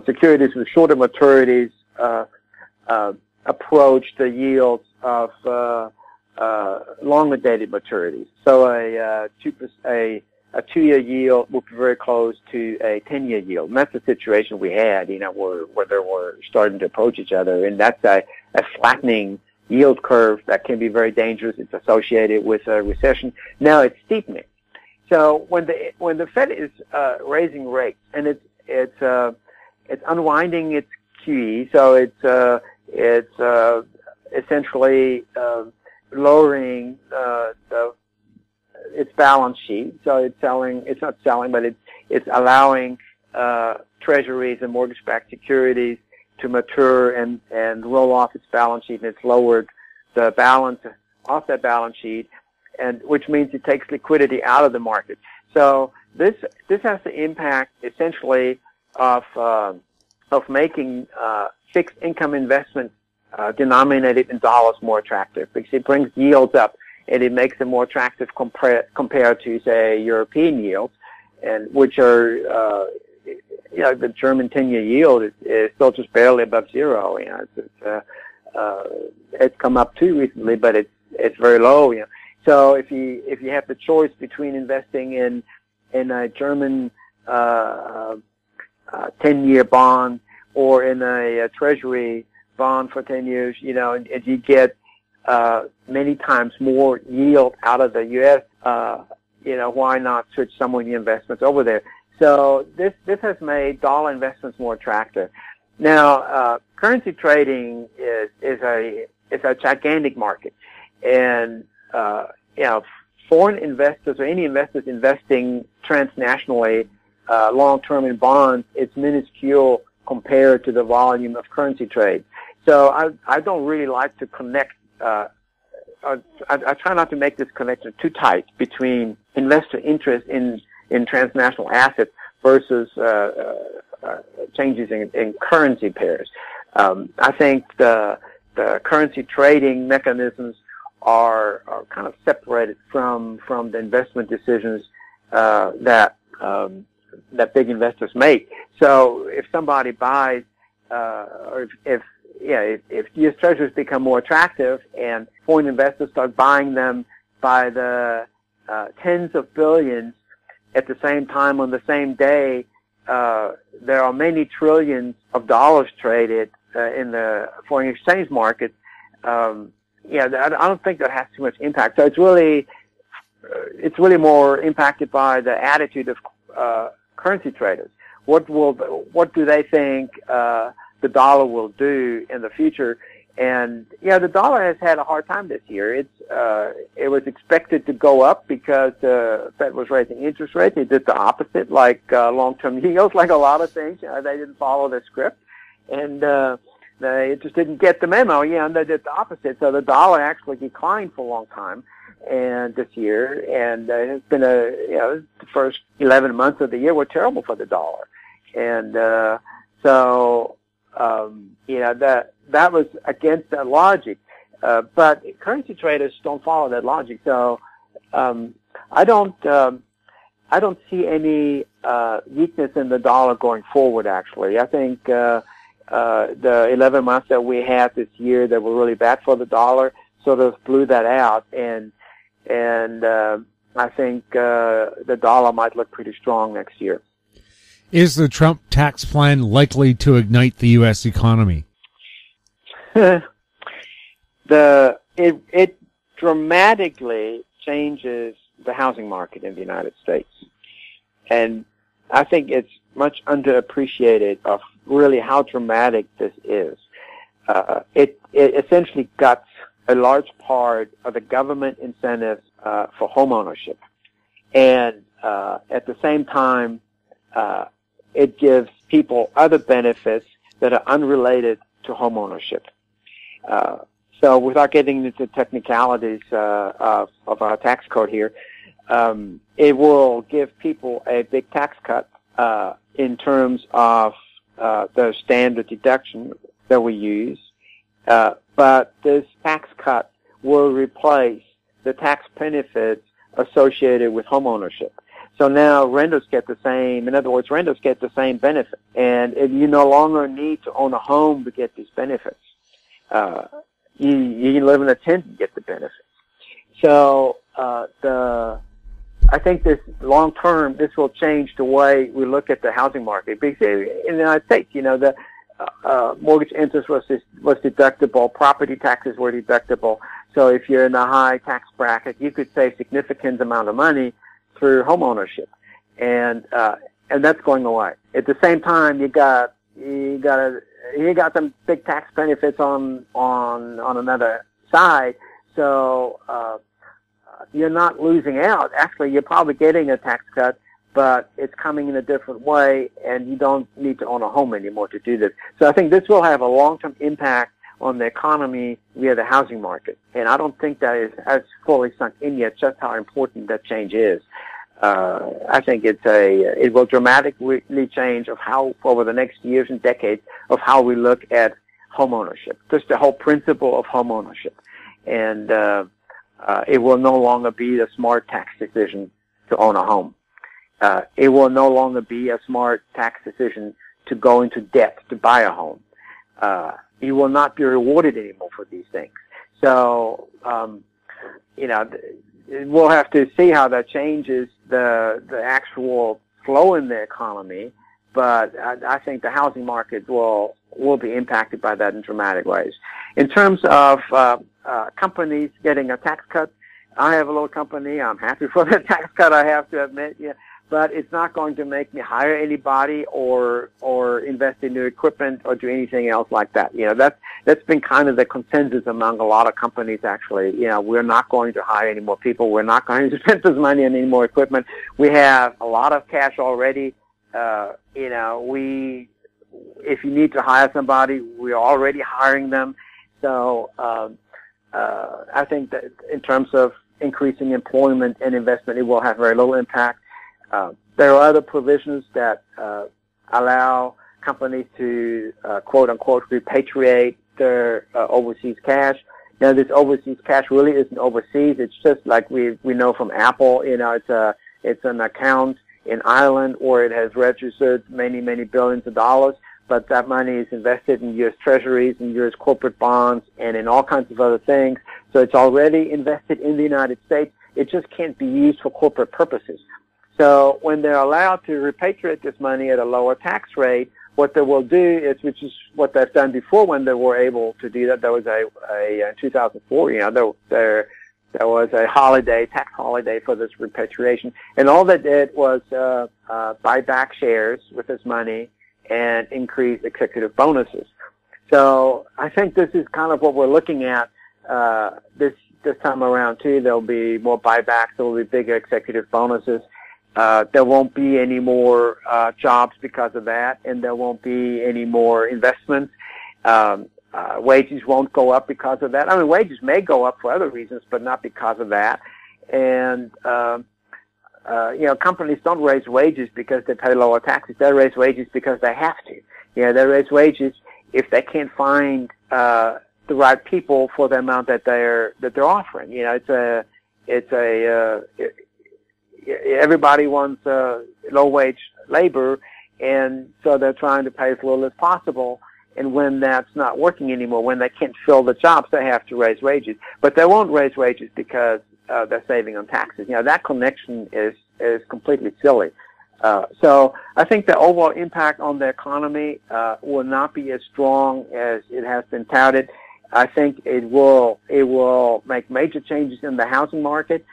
securities with shorter maturities approach the yields of longer dated maturities. So a 2-year yield would be very close to a 10-year yield. And that's the situation we had, where they were starting to approach each other. And that's a flattening yield curve that can be very dangerous. It's associated with a recession. Now it's steepening. So when the Fed is raising rates, and it's unwinding its QE, so it's essentially lowering its balance sheet. So it's not selling, but it's allowing treasuries and mortgage-backed securities to mature and roll off its balance sheet, and it's lowered the balance off that balance sheet, and which means it takes liquidity out of the market. So this has the impact essentially of making fixed income investments denominated in dollars more attractive, because it brings yields up and it makes them more attractive compared to, say, European yields, and which are the German 10-year yield is still just barely above zero. It's come up too recently, but it's very low. So if you have the choice between investing in a German 10-year bond or in a Treasury bond for 10 years, and you get many times more yield out of the U.S., why not switch some of your investments over there? So this has made dollar investments more attractive. Now, currency trading is a gigantic market, and foreign investors or any investors investing transnationally long-term in bonds, it's minuscule compared to the volume of currency trade. So I don't really like to connect. I try not to make this connection too tight between investor interest in transnational assets versus changes in currency pairs. I think the currency trading mechanisms are kind of separated from the investment decisions that big investors make. So if somebody buys, or if U.S. Treasuries become more attractive and foreign investors start buying them by the tens of billions at the same time on the same day, there are many trillions of dollars traded in the foreign exchange market. I don't think that has too much impact. So it's really more impacted by the attitude of currency traders. What do they think the dollar will do in the future? And the dollar has had a hard time this year. It was expected to go up because the Fed was raising interest rates. It did the opposite, like long-term yields, like a lot of things. They didn't follow the script, and they just didn't get the memo. And they did the opposite. So the dollar actually declined for a long time, and this year, and it's been the first 11 months of the year were terrible for the dollar, and that was against that logic. But currency traders don't follow that logic. So I don't I don't see any weakness in the dollar going forward, actually. I think the 11 months that we had this year that were really bad for the dollar sort of blew that out, and I think the dollar might look pretty strong next year. Is the Trump tax plan likely to ignite the U.S. economy? It dramatically changes the housing market in the United States. And I think it's much underappreciated of really how dramatic this is. It essentially guts a large part of the government incentives for home ownership. And at the same time, it gives people other benefits that are unrelated to home ownership. So without getting into technicalities of our tax code here, it will give people a big tax cut in terms of the standard deduction that we use. But this tax cut will replace the tax benefits associated with home ownership. So now renters get the same, in other words, renters get the same benefit. And you no longer need to own a home to get these benefits. You can live in a tent and get the benefits. So, I think this long term, this will change the way we look at the housing market. Because in the United States, the mortgage interest was deductible, property taxes were deductible. So if you're in a high tax bracket, you could save significant amount of money through home ownership, and that's going away. At the same time, you got some big tax benefits on another side. So you're not losing out. Actually, you're probably getting a tax cut, but it's coming in a different way, and you don't need to own a home anymore to do this. So I think this will have a long-term impact on the economy via the housing market. And I don't think that is as fully sunk in yet just how important that change is. I think it will dramatically change of how, over the next years and decades, of how we look at home ownership, just the whole principle of home ownership. And it will no longer be the smart tax decision to own a home. It will no longer be a smart tax decision to go into debt to buy a home. You will not be rewarded anymore for these things. So, we'll have to see how that changes the actual flow in the economy. But I think the housing market will be impacted by that in dramatic ways. In terms of companies getting a tax cut, I have a little company. I'm happy for the tax cut, I have to admit. Yeah. But it's not going to make me hire anybody or invest in new equipment or do anything else like that. That's been kind of the consensus among a lot of companies, actually. We're not going to hire any more people. We're not going to spend this money on any more equipment. We have a lot of cash already. If you need to hire somebody, we're already hiring them. So, I think that in terms of increasing employment and investment, it will have very little impact. There are other provisions that allow companies to quote unquote repatriate their overseas cash. Now, this overseas cash really isn't overseas. It's just like we know from Apple. It's an account in Ireland where it has registered many billions of dollars, but that money is invested in U.S. Treasuries and U.S. corporate bonds and in all kinds of other things. So it's already invested in the United States. It just can't be used for corporate purposes. So when they're allowed to repatriate this money at a lower tax rate, what they will do is, which is what they've done before when they were able to do that. There was a 2004, there was a tax holiday for this repatriation. And all they did was buy back shares with this money and increase executive bonuses. So I think this is kind of what we're looking at this time around too. There'll be more buybacks. There will be bigger executive bonuses. There won't be any more jobs because of that, and there won't be any more investments. Wages won't go up because of that. I mean, wages may go up for other reasons, but not because of that. And companies don't raise wages because they pay lower taxes. They raise wages because they have to. They raise wages if they can't find the right people for the amount that they're offering. everybody wants low-wage labor, and so they're trying to pay as little as possible. And when that's not working anymore, when they can't fill the jobs, they have to raise wages. But they won't raise wages because they're saving on taxes. That connection is completely silly. So I think the overall impact on the economy will not be as strong as it has been touted. I think it will make major changes in the housing market,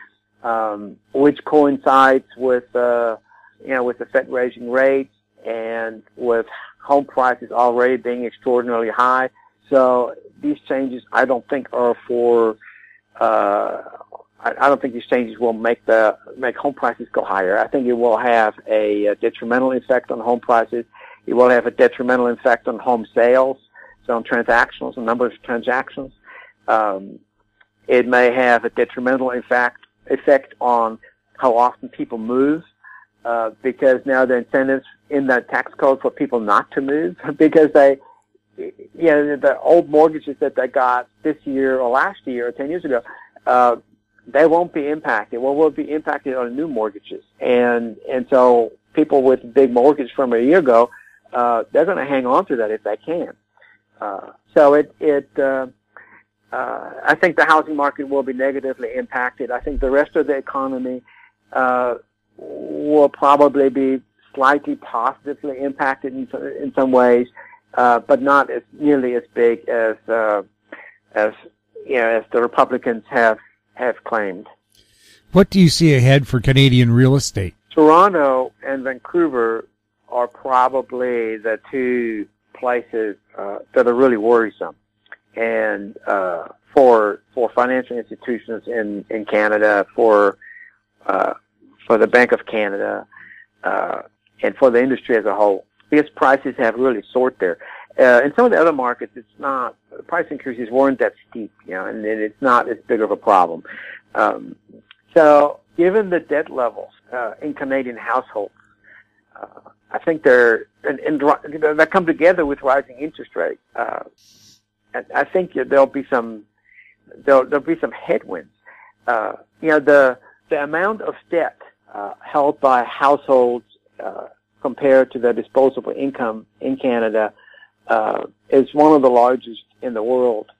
which coincides with with the Fed raising rates and with home prices already being extraordinarily high. So these changes, I don't think are for. I don't think these changes will make home prices go higher. I think it will have a detrimental effect on home prices. It will have a detrimental effect on home sales, so on transactions, the number of transactions. It may have a detrimental effect on how often people move, because now there are incentives in that tax code for people not to move because the old mortgages that they got this year or last year or 10 years ago, they won't be impacted. Well, will be impacted on new mortgages. And so people with a big mortgage from a year ago, they're going to hang on to that if they can. I think the housing market will be negatively impacted. I think the rest of the economy, will probably be slightly positively impacted in some ways, but not as nearly as big as the Republicans have claimed. What do you see ahead for Canadian real estate? Toronto and Vancouver are probably the two places that are really worrisome, and for financial institutions in Canada, for the Bank of Canada, and for the industry as a whole, because prices have really soared there. In some of the other markets, the price increases weren't that steep, and it's not as big of a problem. So given the debt levels in Canadian households, I think that come together with rising interest rates. I think there'll be some headwinds. The amount of debt held by households compared to their disposable income in Canada is one of the largest in the world.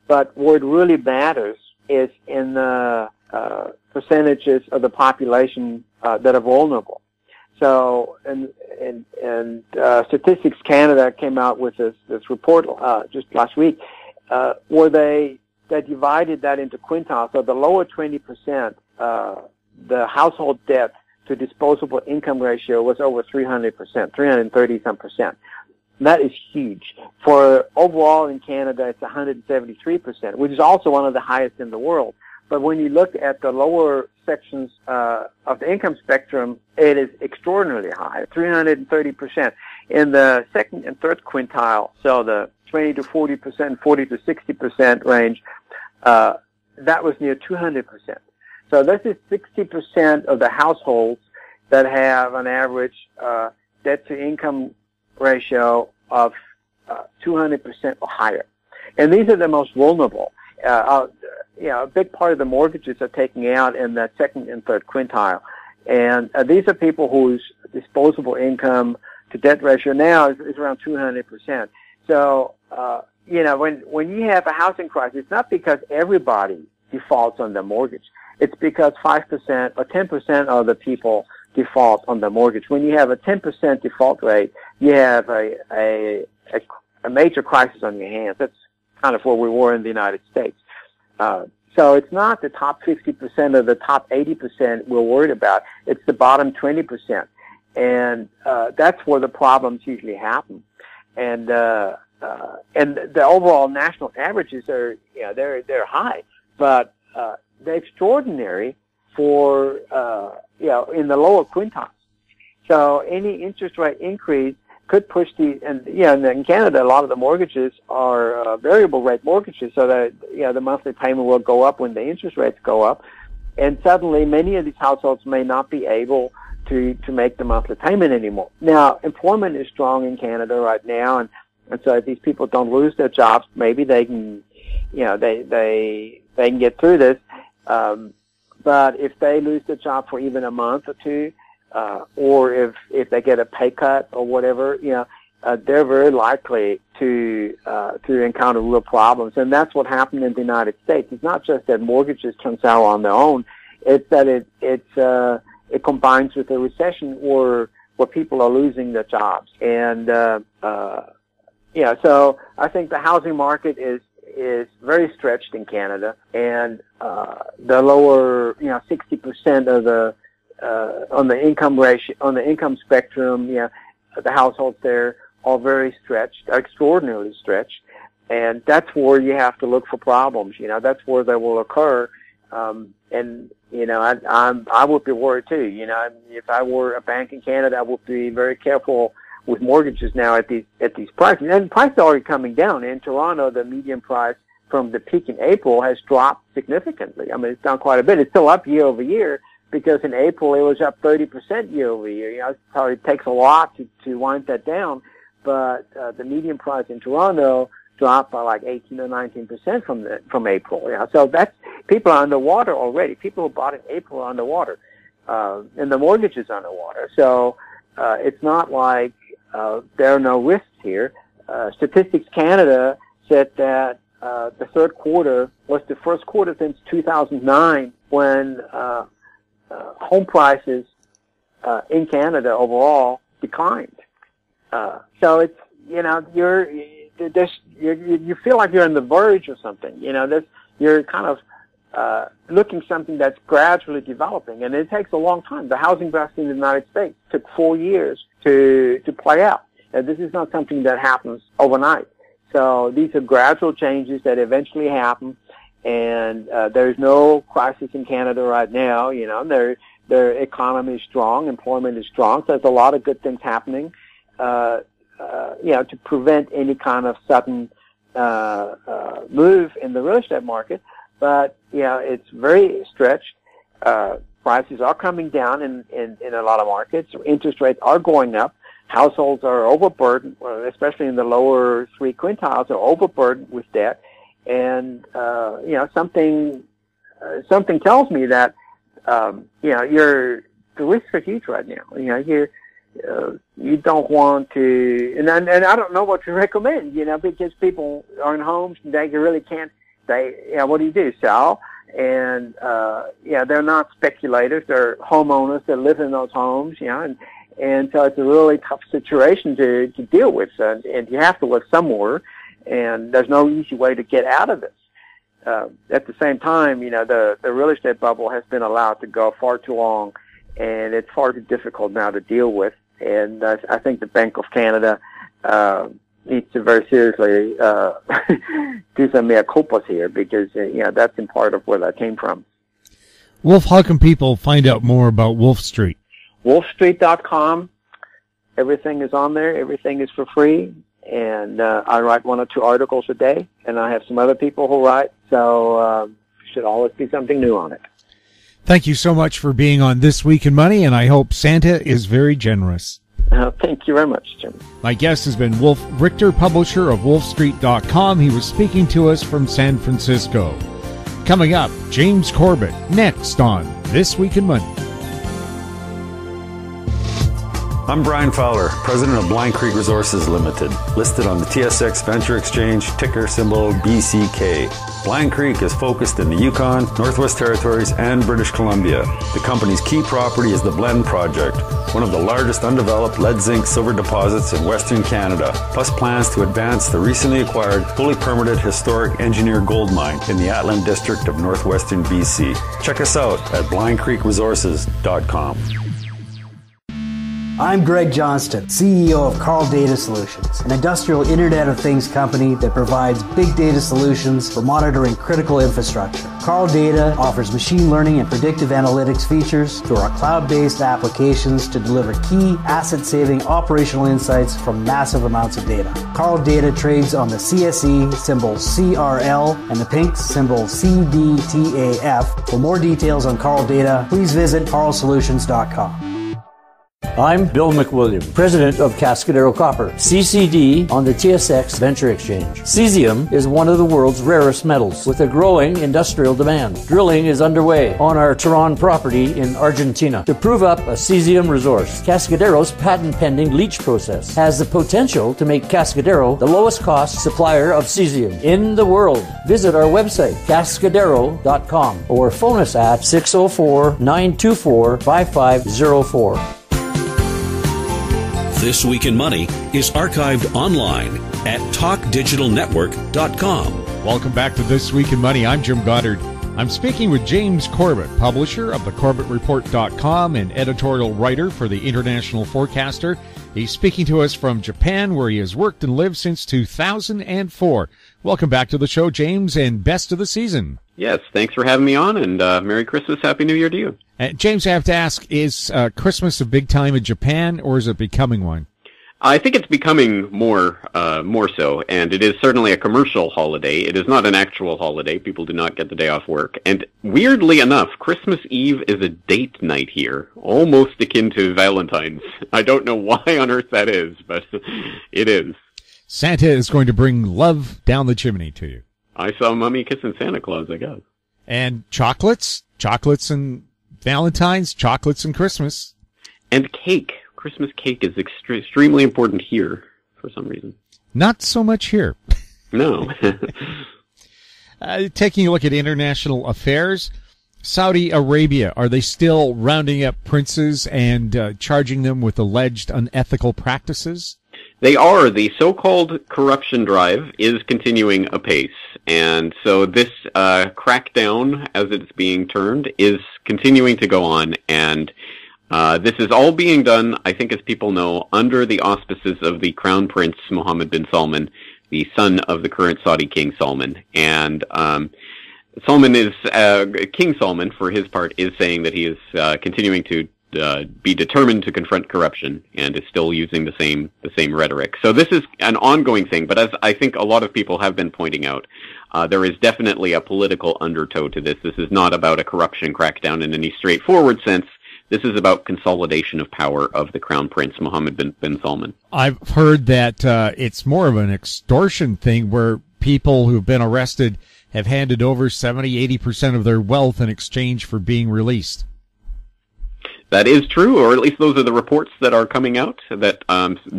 But what really matters is in the percentages of the population that are vulnerable. So, and Statistics Canada came out with this report just last week, where they divided that into quintiles. So the lower 20%, the household debt to disposable income ratio was over 300%, 330-some%. That is huge. For overall in Canada, it's 173%, which is also one of the highest in the world. But when you look at the lower sections of the income spectrum, it is extraordinarily high, 330%. In the second and third quintile, so the 20 to 40%, 40 to 60% range, that was near 200%. So this is 60% of the households that have an average debt to income ratio of 200% or higher. And these are the most vulnerable. A big part of the mortgages are taken out in the second and third quintile. And these are people whose disposable income to debt ratio now is around 200%. So, when you have a housing crisis, it's not because everybody defaults on the mortgage. It's because 5% or 10% of the people default on the mortgage. When you have a 10% default rate, you have a major crisis on your hands. That's kind of where we were in the United States. So it's not the top 50% or the top 80% we're worried about. It's the bottom 20%. And that's where the problems usually happen. And the overall national averages are, they're high, but they're extraordinary for, in the lower quintiles. So any interest rate increase could push and in Canada, a lot of the mortgages are variable rate mortgages, so that, the monthly payment will go up when the interest rates go up. And suddenly many of these households may not be able to make the monthly payment anymore. Now, employment is strong in Canada right now, and so if these people don't lose their jobs, maybe they can, they can get through this. But if they lose their job for even a month or two, or if they get a pay cut or whatever, they're very likely to encounter real problems. And that's what happened in the United States. It's not just that mortgages can sour on their own. It's that it combines with a recession where people are losing their jobs. And, so I think the housing market is very stretched in Canada, and the lower 60% of the on the income ratio, on the income spectrum, the households there are very stretched, extraordinarily stretched, and that's where you have to look for problems. That's where they will occur, and I would be worried too. If I were a bank in Canada, I would be very careful with mortgages now at these prices. And prices are already coming down. In Toronto, the median price from the peak in April has dropped significantly. I mean, it's down quite a bit. It's still up year over year, because in April it was up 30% year over year. It takes a lot to wind that down, but the median price in Toronto dropped by like 18 or 19% from April. So that's, people are underwater already. People who bought in April are underwater, and the mortgage is underwater. So it's not like there are no risks here. Statistics Canada said that the third quarter was the first quarter since 2009 when home prices in Canada overall declined. So it's you feel like you're on the verge of something. You're kind of looking something that's gradually developing, and it takes a long time. The housing bust in the United States took 4 years to play out. And this is not something that happens overnight. So these are gradual changes that eventually happen, and there's no crisis in Canada right now. Their economy is strong, employment is strong, so there's a lot of good things happening. To prevent any kind of sudden move in the real estate market. But it's very stretched. Prices are coming down in a lot of markets. Interest rates are going up. Households are overburdened, especially in the lower 3 quintiles, are overburdened with debt. And something tells me that the risks are huge right now. You don't want to, and I don't know what to recommend, because people are in homes and they really can't. What do you do? Sell? And they're not speculators; they're homeowners that live in those homes, and so it's a really tough situation to deal with, and you have to live somewhere, and there's no easy way to get out of this. At the same time, the real estate bubble has been allowed to go far too long, and it's far too difficult now to deal with. And I think the Bank of Canada needs to very seriously do some mea culpas here, because that's in part of where that came from. Wolf, how can people find out more about Wolf Street? wolfstreet.com. Everything is on there. Everything is for free. And I write 1 or 2 articles a day, and I have some other people who write, so should always be something new on it. Thank you so much for being on This Week in Money, and I hope Santa is very generous. Thank you very much, Jim. My guest has been Wolf Richter, publisher of wolfstreet.com. He was speaking to us from San Francisco. Coming up, James Corbett, next on This Week in Money. I'm Brian Fowler, president of Blind Creek Resources Limited, listed on the TSX Venture Exchange, ticker symbol BCK. Blind Creek is focused in the Yukon, Northwest Territories, and British Columbia. The company's key property is the Blend Project, one of the largest undeveloped lead zinc silver deposits in Western Canada, plus plans to advance the recently acquired, fully permitted historic Engineer gold mine in the Atlan district of northwestern BC. Check us out at blindcreekresources.com. I'm Greg Johnston, CEO of Carl Data Solutions, an industrial Internet of Things company that provides big data solutions for monitoring critical infrastructure. Carl Data offers machine learning and predictive analytics features through our cloud-based applications to deliver key asset-saving operational insights from massive amounts of data. Carl Data trades on the CSE, symbol CRL, and the pink symbol CDTAF. For more details on Carl Data, please visit carlsolutions.com. I'm Bill McWilliam, President of Cascadero Copper, CCD on the TSX Venture Exchange. Cesium is one of the world's rarest metals with a growing industrial demand. Drilling is underway on our Tehran property in Argentina to prove up a cesium resource. Cascadero's patent-pending leach process has the potential to make Cascadero the lowest cost supplier of cesium in the world. Visit our website, cascadero.com, or phone us at 604-924-5504. This Week in Money is archived online at talkdigitalnetwork.com. Welcome back to This Week in Money. I'm Jim Goddard. I'm speaking with James Corbett, publisher of the CorbettReport.com and editorial writer for the International Forecaster. He's speaking to us from Japan, where he has worked and lived since 2004. Welcome back to the show, James, and best of the season. Yes, thanks for having me on, and Merry Christmas, Happy New Year to you. James, I have to ask, is Christmas a big time in Japan, or is it becoming one? I think it's becoming more so, and it is certainly a commercial holiday. It is not an actual holiday. People do not get the day off work. And weirdly enough, Christmas Eve is a date night here, almost akin to Valentine's. I don't know why on earth that is, but it is. Santa is going to bring love down the chimney to you. I saw Mummy kissing Santa Claus, I guess. And chocolates and Valentine's, chocolates and Christmas. And cake. Christmas cake is extremely important here for some reason. Not so much here. No. Taking a look at international affairs, Saudi Arabia, are they still rounding up princes and charging them with alleged unethical practices? They are. The so-called corruption drive is continuing apace. And so this crackdown, as it's being termed, is continuing to go on. And this is all being done, I think, as people know, under the auspices of the Crown Prince Mohammed bin Salman, the son of the current Saudi King Salman. And Salman is King Salman, for his part, is saying that he is continuing to be determined to confront corruption and is still using the same rhetoric. So this is an ongoing thing, but as I think a lot of people have been pointing out, there is definitely a political undertow to this. This is not about a corruption crackdown in any straightforward sense. This is about consolidation of power of the Crown Prince Mohammed bin Salman. I've heard that it's more of an extortion thing where people who've been arrested have handed over 70-80% of their wealth in exchange for being released. That is true, or at least those are the reports that are coming out, that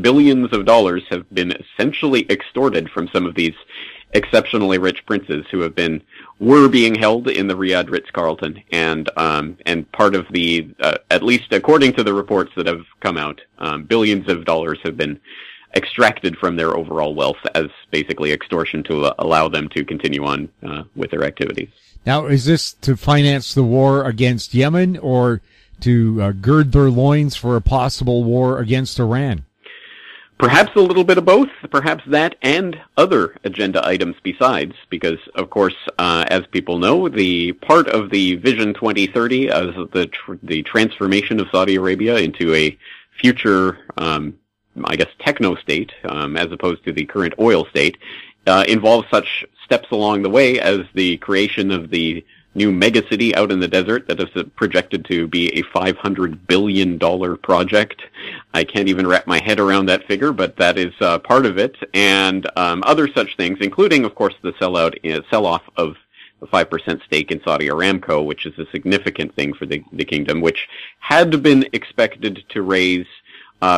billions of dollars have been essentially extorted from some of these exceptionally rich princes who were being held in the Riyadh Ritz-Carlton, and part of the, at least according to the reports that have come out, billions of dollars have been extracted from their overall wealth as basically extortion to allow them to continue on with their activities. Now, is this to finance the war against Yemen, or to gird their loins for a possible war against Iran? Perhaps a little bit of both, perhaps that and other agenda items besides, because, of course, as people know, the part of the Vision 2030 as the transformation of Saudi Arabia into a future, techno state, as opposed to the current oil state, involves such steps along the way as the creation of the new megacity out in the desert that is projected to be a $500 billion project. I can't even wrap my head around that figure, but that is part of it. And other such things, including, of course, the sell-off of the 5% stake in Saudi Aramco, which is a significant thing for the kingdom, which had been expected to raise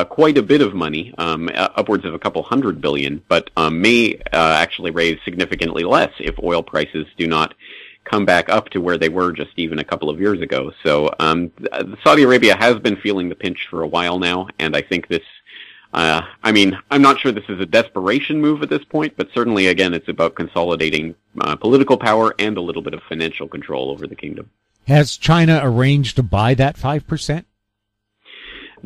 quite a bit of money, upwards of a couple $100 billion, but may actually raise significantly less if oil prices do not come back up to where they were just even a couple of years ago. So Saudi Arabia has been feeling the pinch for a while now, and I think this, I'm not sure this is a desperation move at this point, but certainly, again, it's about consolidating political power and a little bit of financial control over the kingdom. Has China arranged to buy that 5%?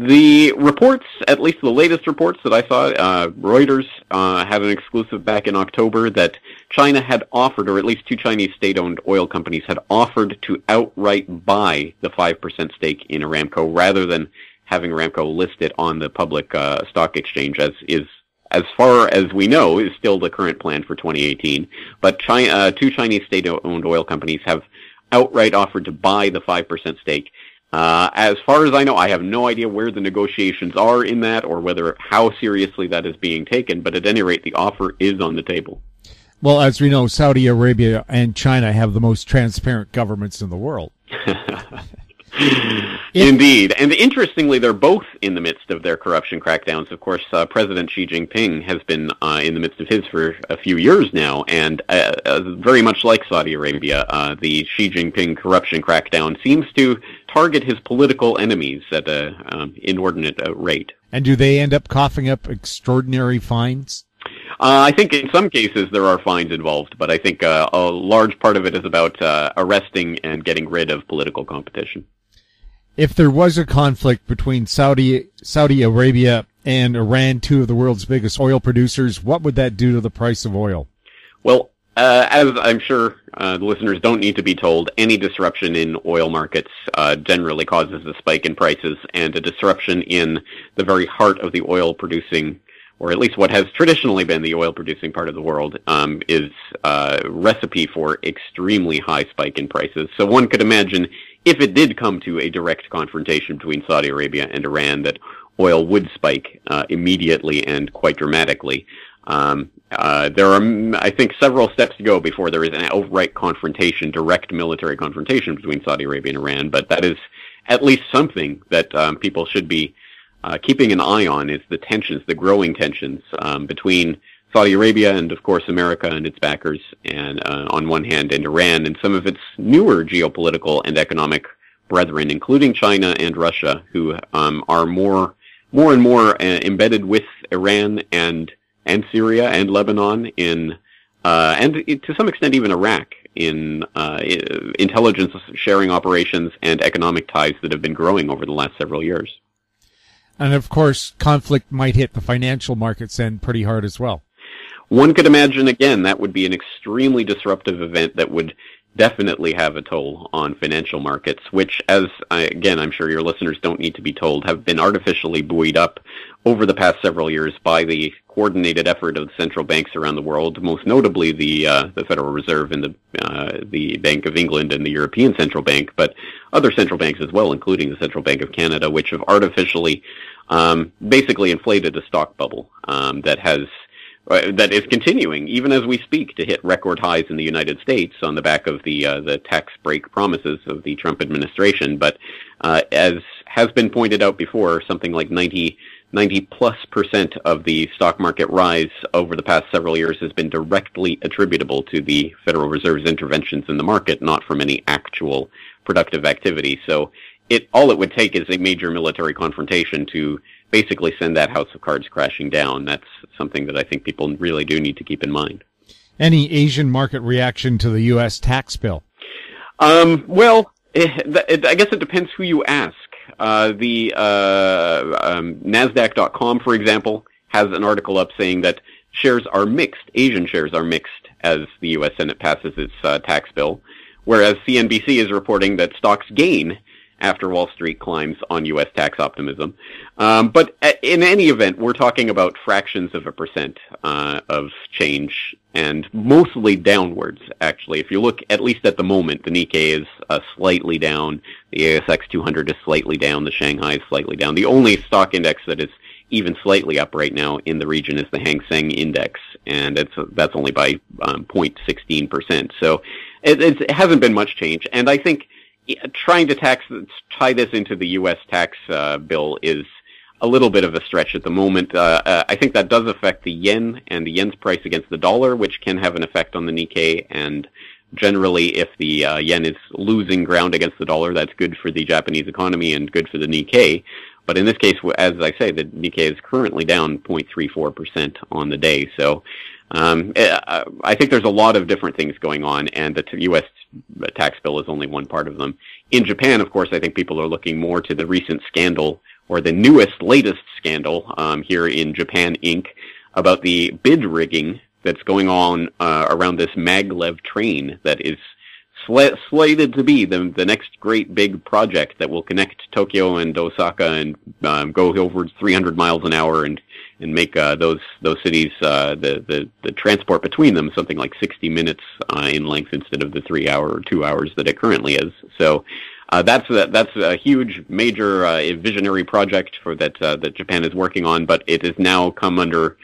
The reports, at least the latest reports that I saw, Reuters had an exclusive back in October that China had offered, or at least two Chinese state-owned oil companies had offered to outright buy the 5% stake in Aramco rather than having Aramco listed on the public stock exchange, as far as we know, is still the current plan for 2018. But two Chinese state-owned oil companies have outright offered to buy the 5% stake. As far as I know, I have no idea where the negotiations are in that or how seriously that is being taken, but at any rate, the offer is on the table. Well, as we know, Saudi Arabia and China have the most transparent governments in the world. Indeed. And interestingly, they're both in the midst of their corruption crackdowns. Of course, President Xi Jinping has been in the midst of his for a few years now, and very much like Saudi Arabia, the Xi Jinping corruption crackdown seems to target his political enemies at an inordinate rate. And do they end up coughing up extraordinary fines? I think in some cases there are fines involved, but I think a large part of it is about arresting and getting rid of political competition. If there was a conflict between Saudi Arabia and Iran, two of the world's biggest oil producers, what would that do to the price of oil? Well, as I'm sure the listeners don't need to be told, any disruption in oil markets generally causes a spike in prices, and a disruption in the very heart of the oil producing, or at least what has traditionally been the oil-producing part of the world, is a recipe for extremely high spike in prices. So one could imagine, if it did come to a direct confrontation between Saudi Arabia and Iran, that oil would spike immediately and quite dramatically. There are, I think, several steps to go before there is an outright confrontation, direct military confrontation between Saudi Arabia and Iran, but that is at least something that people should be keeping an eye on, is the tensions, the growing tensions between Saudi Arabia and, of course, America and its backers, and on one hand, and Iran and some of its newer geopolitical and economic brethren, including China and Russia, who are more and more embedded with Iran and Syria and Lebanon and to some extent even Iraq in intelligence sharing operations and economic ties that have been growing over the last several years. And, of course, conflict might hit the financial markets end pretty hard as well. One could imagine, again, that would be an extremely disruptive event that would definitely have a toll on financial markets, which, I'm sure your listeners don't need to be told, have been artificially buoyed up over the past several years by the coordinated effort of the central banks around the world, most notably the Federal Reserve and the Bank of England and the European Central Bank, but other central banks as well, including the Central Bank of Canada, which have artificially basically inflated a stock bubble that is continuing, even as we speak, to hit record highs in the United States on the back of the tax break promises of the Trump administration. But as has been pointed out before, something like 90+% of the stock market rise over the past several years has been directly attributable to the Federal Reserve's interventions in the market, not from any actual productive activity. So all it would take is a major military confrontation to basically send that house of cards crashing down. That's something that I think people really do need to keep in mind. Any Asian market reaction to the U.S. tax bill? Well, I guess it depends who you ask. The NASDAQ.com, for example, has an article up saying that shares are mixed. Asian shares are mixed as the U.S. Senate passes its tax bill, whereas CNBC is reporting that stocks gain after Wall Street climbs on U.S. tax optimism. But in any event, we're talking about fractions of a percent of change, and mostly downwards, actually. If you look, at least at the moment, the Nikkei is slightly down, the ASX 200 is slightly down, the Shanghai is slightly down. The only stock index that is even slightly up right now in the region is the Hang Seng Index, and that's only by 0.16%. So it hasn't been much change, and I think trying to tie this into the U.S. tax bill is a little bit of a stretch at the moment. I think that does affect the yen and the yen's price against the dollar, which can have an effect on the Nikkei. And generally, if the yen is losing ground against the dollar, that's good for the Japanese economy and good for the Nikkei. But in this case, as I say, the Nikkei is currently down 0.34% on the day. So I think there's a lot of different things going on, and the U.S. tax bill is only one part of them. In Japan, of course, I think people are looking more to the recent scandal, or the latest scandal here in Japan Inc., about the bid rigging that's going on around this maglev train that is slated to be the next great big project that will connect Tokyo and Osaka and go over 300 miles an hour and make those cities the transport between them something like 60 minutes in length instead of the 3 hour or 2 hours that it currently is. So That's a huge, major, visionary project that Japan is working on, but it has now come under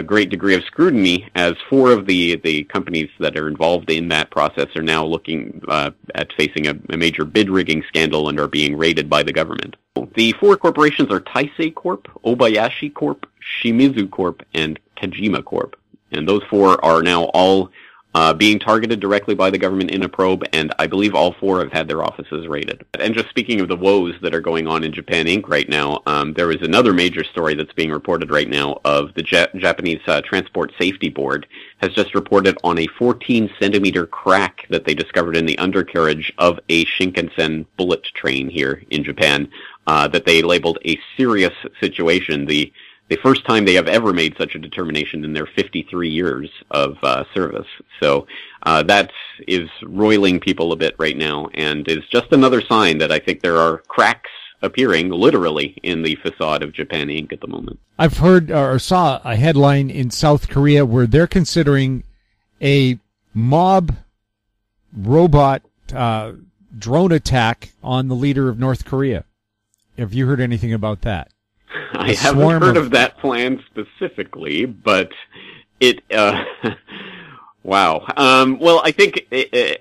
great degree of scrutiny as 4 of the companies that are involved in that process are now looking at facing a major bid rigging scandal and are being raided by the government. The 4 corporations are Taisei Corp, Obayashi Corp, Shimizu Corp, and Kajima Corp. And those 4 are now all being targeted directly by the government in a probe, and I believe all 4 have had their offices raided. And just speaking of the woes that are going on in Japan Inc. right now, there is another major story that's being reported right now of the Japanese Transport Safety Board has just reported on a 14-centimeter crack that they discovered in the undercarriage of a Shinkansen bullet train here in Japan, that they labeled a serious situation. The first time they have ever made such a determination in their 53 years of service. So that is roiling people a bit right now, and is just another sign that I think there are cracks appearing literally in the facade of Japan Inc. at the moment. I've heard or saw a headline in South Korea where they're considering a mob robot drone attack on the leader of North Korea. Have you heard anything about that? I haven't heard of that plan specifically, but it, wow. Well, I think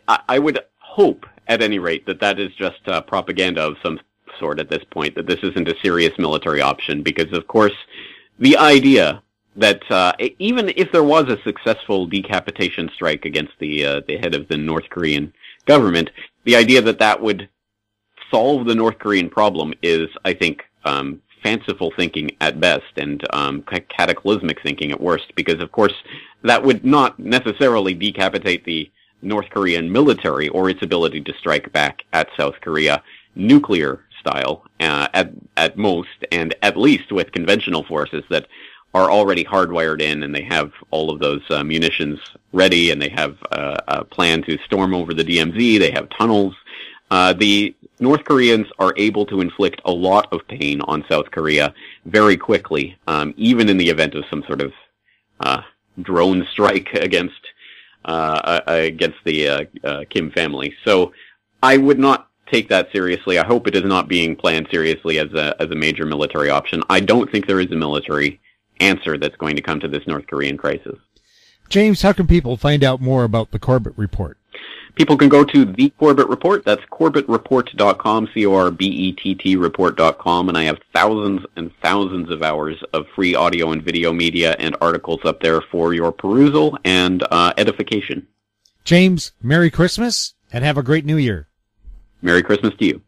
I would hope, at any rate, that is just propaganda of some sort at this point, that this isn't a serious military option, because, of course, the idea that even if there was a successful decapitation strike against the head of the North Korean government, the idea that would solve the North Korean problem is, I think, fanciful thinking at best, and cataclysmic thinking at worst, because of course that would not necessarily decapitate the North Korean military or its ability to strike back at South Korea nuclear style at most, and at least with conventional forces that are already hardwired in, and they have all of those munitions ready, and they have a plan to storm over the DMZ, they have tunnels. The North Koreans are able to inflict a lot of pain on South Korea very quickly, even in the event of some sort of drone strike against the Kim family. So I would not take that seriously. I hope it is not being planned seriously as a major military option. I don't think there is a military answer that's going to come to this North Korean crisis. James, how can people find out more about the Corbett Report? People can go to the Corbett Report. That's corbettreport.com, CORBETT report.com, and I have thousands and thousands of hours of free audio and video media and articles up there for your perusal and edification. James, Merry Christmas, and have a great New Year. Merry Christmas to you.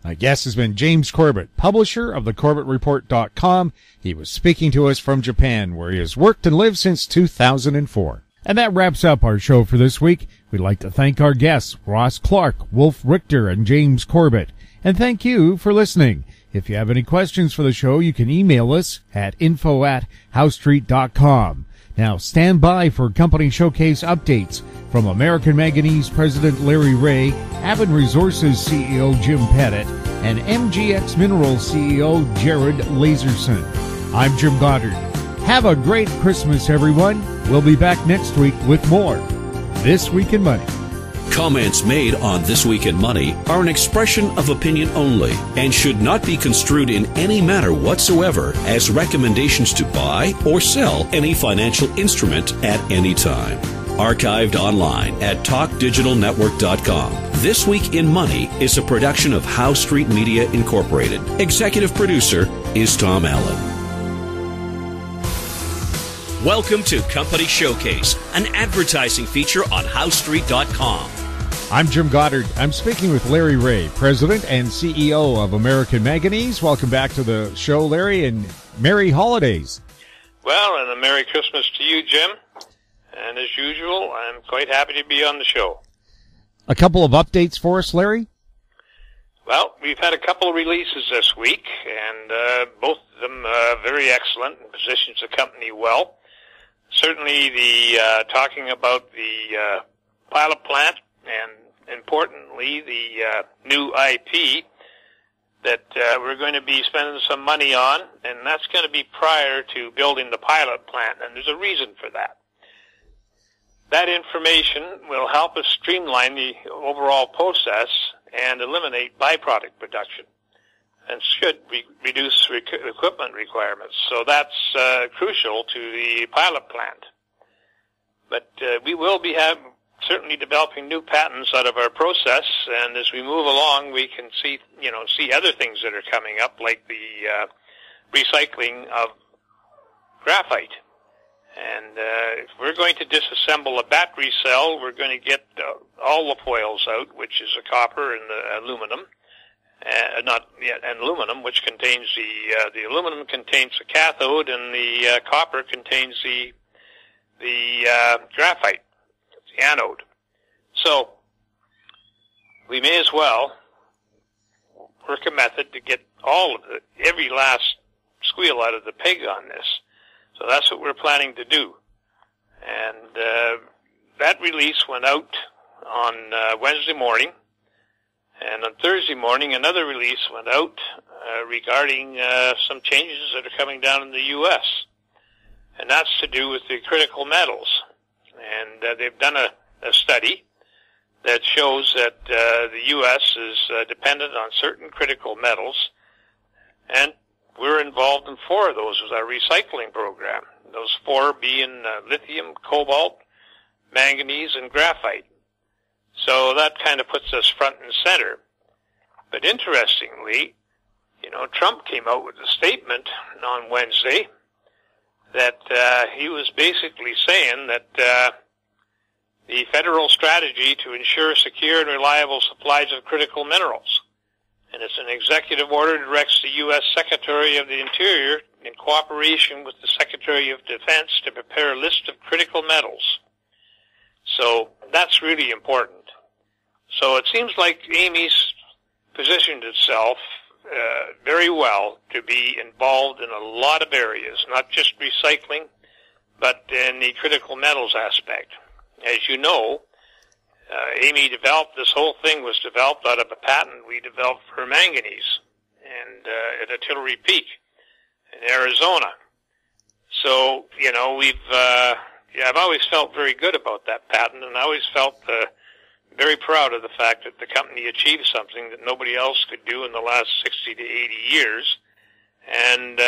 My guest has been James Corbett, publisher of the CorbettReport.com. He was speaking to us from Japan, where he has worked and lived since 2004. And that wraps up our show for this week. We'd like to thank our guests, Ross Clark, Wolf Richter, and James Corbett. And thank you for listening. If you have any questions for the show, you can email us at info@howstreet.com. Now stand by for company showcase updates from American Manganese President Larry Reaugh, Aben Resources CEO Jim Pettit, and MGX Minerals CEO Jared Lazerson. I'm Jim Goddard. Have a great Christmas, everyone. We'll be back next week with more This Week in Money. Comments made on This Week in Money are an expression of opinion only and should not be construed in any manner whatsoever as recommendations to buy or sell any financial instrument at any time. Archived online at TalkDigitalNetwork.com. This Week in Money is a production of Howe Street Media Incorporated. Executive producer is Tom Allen. Welcome to Company Showcase, an advertising feature on HoweStreet.com. I'm Jim Goddard. I'm speaking with Larry Reaugh, President and CEO of American Manganese. Welcome back to the show, Larry, and Merry Holidays. Well, and a Merry Christmas to you, Jim. And as usual, I'm quite happy to be on the show. A couple of updates for us, Larry? Well, we've had a couple of releases this week, and both of them very excellent and positions the company well. Certainly talking about the pilot plant and importantly the new IP that we're going to be spending some money on, and that's going to be prior to building the pilot plant, and there's a reason for that. That information will help us streamline the overall process and eliminate byproduct production, and should reduce equipment requirements. So that's crucial to the pilot plant. But we will be certainly developing new patents out of our process, and as we move along, we can see other things that are coming up, like the recycling of graphite. And if we're going to disassemble a battery cell, we're going to get all the foils out, which is the copper and the aluminum, aluminum, which contains the aluminum contains the cathode, and the copper contains the graphite, the anode. So we may as well work a method to get every last squeal out of the pig on this. So that's what we're planning to do. And that release went out on Wednesday morning. And on Thursday morning, another release went out regarding some changes that are coming down in the U.S. And that's to do with the critical metals. And they've done a study that shows that the U.S. is dependent on certain critical metals, and we're involved in 4 of those with our recycling program. Those 4 being lithium, cobalt, manganese, and graphite. So that kind of puts us front and center. But interestingly, Trump came out with a statement on Wednesday that he was basically saying that the federal strategy to ensure secure and reliable supplies of critical minerals. And it's an executive order that directs the U.S. Secretary of the Interior, in cooperation with the Secretary of Defense, to prepare a list of critical metals. So that's really important. So it seems like AMY's positioned itself very well to be involved in a lot of areas, not just recycling, but in the critical metals aspect. As you know, AMY developed, this whole thing was developed out of a patent we developed for manganese and at Artillery Peak in Arizona. So, I've always felt very good about that patent, and I always felt very proud of the fact that the company achieved something that nobody else could do in the last 60 to 80 years. And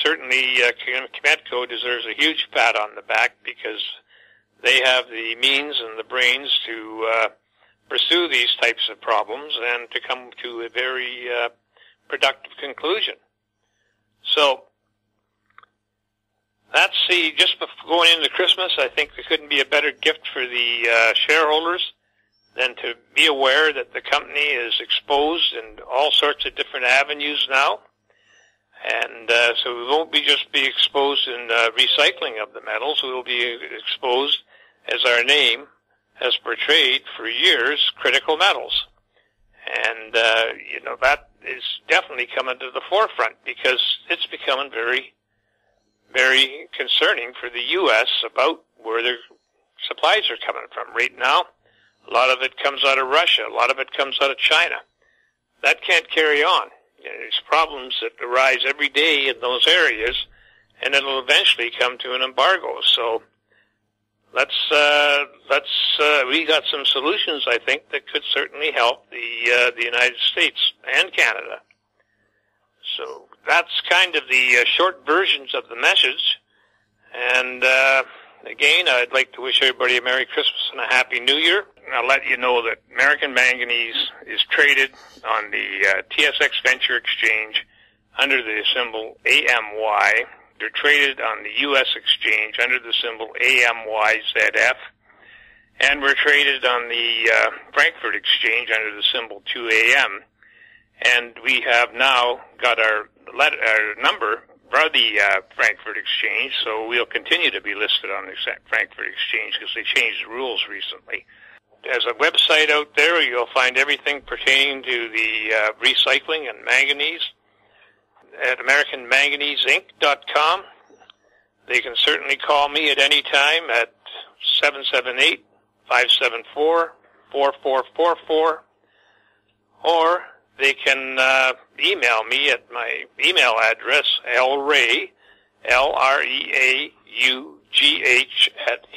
certainly Cometco deserves a huge pat on the back, because they have the means and the brains to pursue these types of problems and to come to a very productive conclusion. So that's just before going into Christmas, I think there couldn't be a better gift for the shareholders than to be aware that the company is exposed in all sorts of different avenues now. And so we won't just be exposed in recycling of the metals. We will be exposed, as our name has portrayed for years, critical metals. And, that is definitely coming to the forefront, because it's becoming very, very concerning for the U.S. about where their supplies are coming from. Right now, a lot of it comes out of Russia. A lot of it comes out of China. That can't carry on. There's problems that arise every day in those areas, and it'll eventually come to an embargo. So we got some solutions, I think, that could certainly help the United States and Canada. So that's kind of the short versions of the message. And again, I'd like to wish everybody a Merry Christmas and a Happy New Year. And I'll let you know that American Manganese is traded on the TSX Venture Exchange under the symbol AMY. They're traded on the U.S. exchange under the symbol AMYZF. And we're traded on the Frankfurt exchange under the symbol 2AM. And we have now got our number for the Frankfurt exchange, so we'll continue to be listed on the Frankfurt exchange because they changed the rules recently. There's a website out there where you'll find everything pertaining to the recycling and manganese at AmericanManganeseInc.com. They can certainly call me at any time at 778-574-4444, or they can email me at my email address, lreaugh, L-R-E-A-U-G-H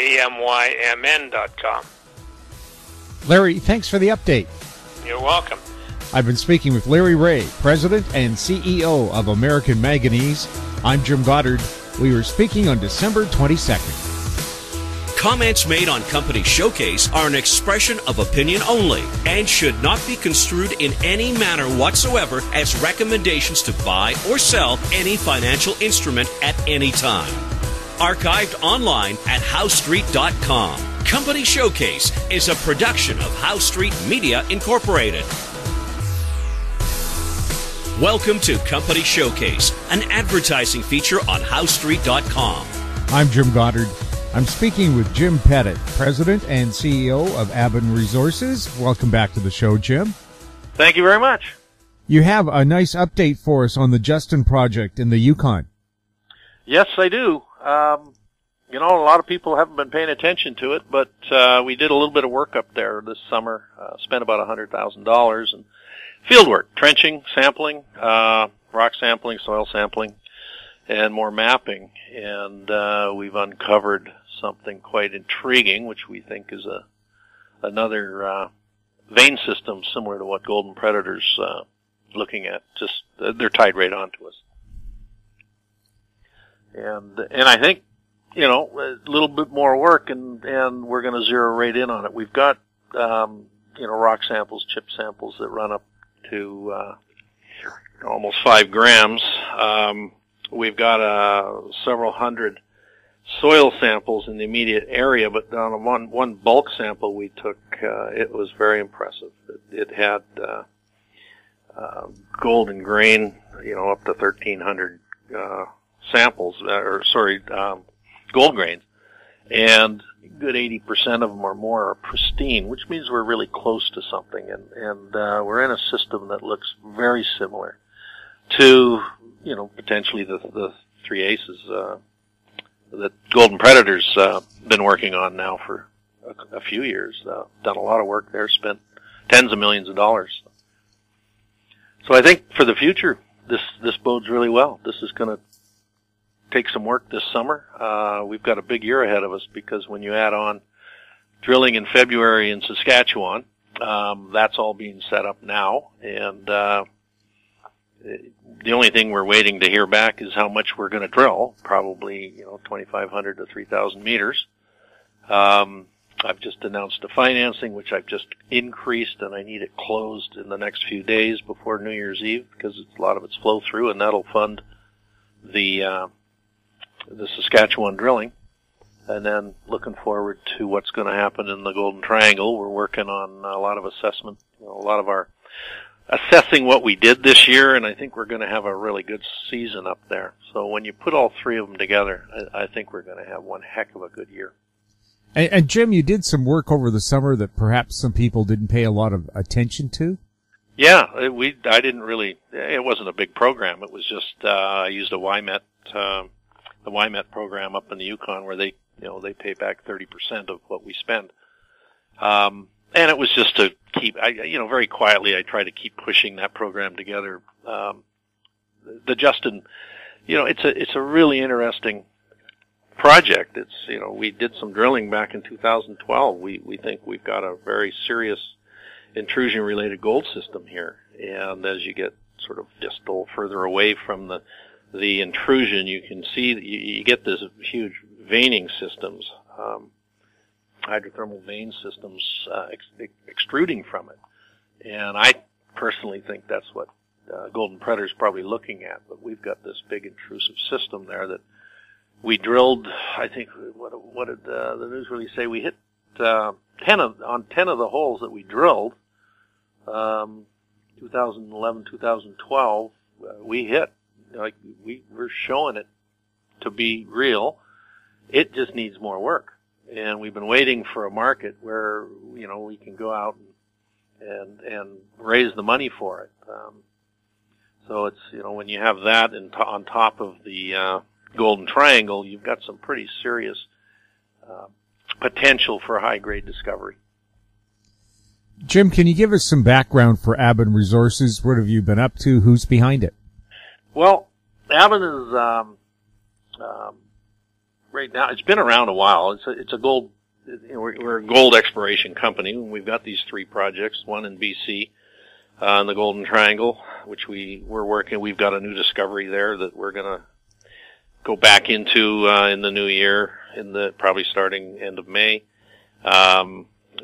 @AMYMN.com. Larry, thanks for the update. You're welcome. I've been speaking with Larry Reaugh, President and CEO of American Manganese. I'm Jim Goddard. We were speaking on December 22nd. Comments made on Company Showcase are an expression of opinion only and should not be construed in any manner whatsoever as recommendations to buy or sell any financial instrument at any time. Archived online at HowStreet.com. Company Showcase is a production of How Street Media Incorporated. Welcome to Company Showcase, an advertising feature on HowStreet.com. I'm Jim Goddard. I'm speaking with Jim Pettit, President and CEO of Aben Resources. Welcome back to the show, Jim. Thank you very much. You have a nice update for us on the Justin project in the Yukon. Yes, I do. A lot of people haven't been paying attention to it, but we did a little bit of work up there this summer, spent about $100,000 in field work, trenching, sampling, rock sampling, soil sampling, and more mapping. And we've uncovered something quite intriguing, which we think is another vein system similar to what Golden Predator's looking at. Just they're tied right onto us. And I think, a little bit more work and we're going to zero right in on it. We've got, rock samples, chip samples that run up to, almost 5 grams. We've got, several hundred soil samples in the immediate area, but on one bulk sample we took, it was very impressive. It had, gold and grain, up to 1,300, samples, gold grains, and good 80% of them or more are pristine, which means we're really close to something, and we're in a system that looks very similar to, potentially the 3 aces that Golden Predator's been working on now for a few years. Done a lot of work there, spent tens of millions of dollars. So I think for the future, this bodes really well. This is going to take some work this summer. We've got a big year ahead of us because when you add on drilling in February in Saskatchewan, that's all being set up now, and the only thing we're waiting to hear back is how much we're going to drill, probably 2,500 to 3,000 meters. I've just announced the financing, which I've just increased, and I need it closed in the next few days before New Year's Eve because a lot of it's flow through, and that'll fund the Saskatchewan drilling. And then looking forward to what's going to happen in the Golden Triangle. We're working on a lot of assessment, a lot of our assessing what we did this year, and I think we're going to have a really good season up there. So when you put all 3 of them together, I think we're going to have one heck of a good year. And Jim, you did some work over the summer that perhaps some people didn't pay a lot of attention to? Yeah, I didn't really, it wasn't a big program. It was just, I used a YMET, the YMET program up in the Yukon where they pay back 30% of what we spend. And it was just to keep, very quietly I try to keep pushing that program together. The Justin, it's a really interesting project. It's, we did some drilling back in 2012. We think we've got a very serious intrusion related gold system here. And as you get sort of distal further away from the intrusion, you can see that you get this huge veining systems, hydrothermal vein systems extruding from it. And I personally think that's what Golden Predator's probably looking at. But we've got this big intrusive system there that we drilled. I think what did the news release say? We hit 10 of the holes that we drilled. 2011, 2012, we hit. We're showing it to be real. It just needs more work. And we've been waiting for a market where, we can go out and raise the money for it. So it's, when you have that on top of the, Golden Triangle, you've got some pretty serious, potential for high grade discovery. Jim, can you give us some background for Aben Resources? What have you been up to? Who's behind it? Well, Aben is right now. It's been around a while. It's a gold we're a gold exploration company, and we've got these 3 projects, one in BC, in the Golden Triangle, which we're working. We've got a new discovery there that we're going to go back into in the new year, probably starting end of May.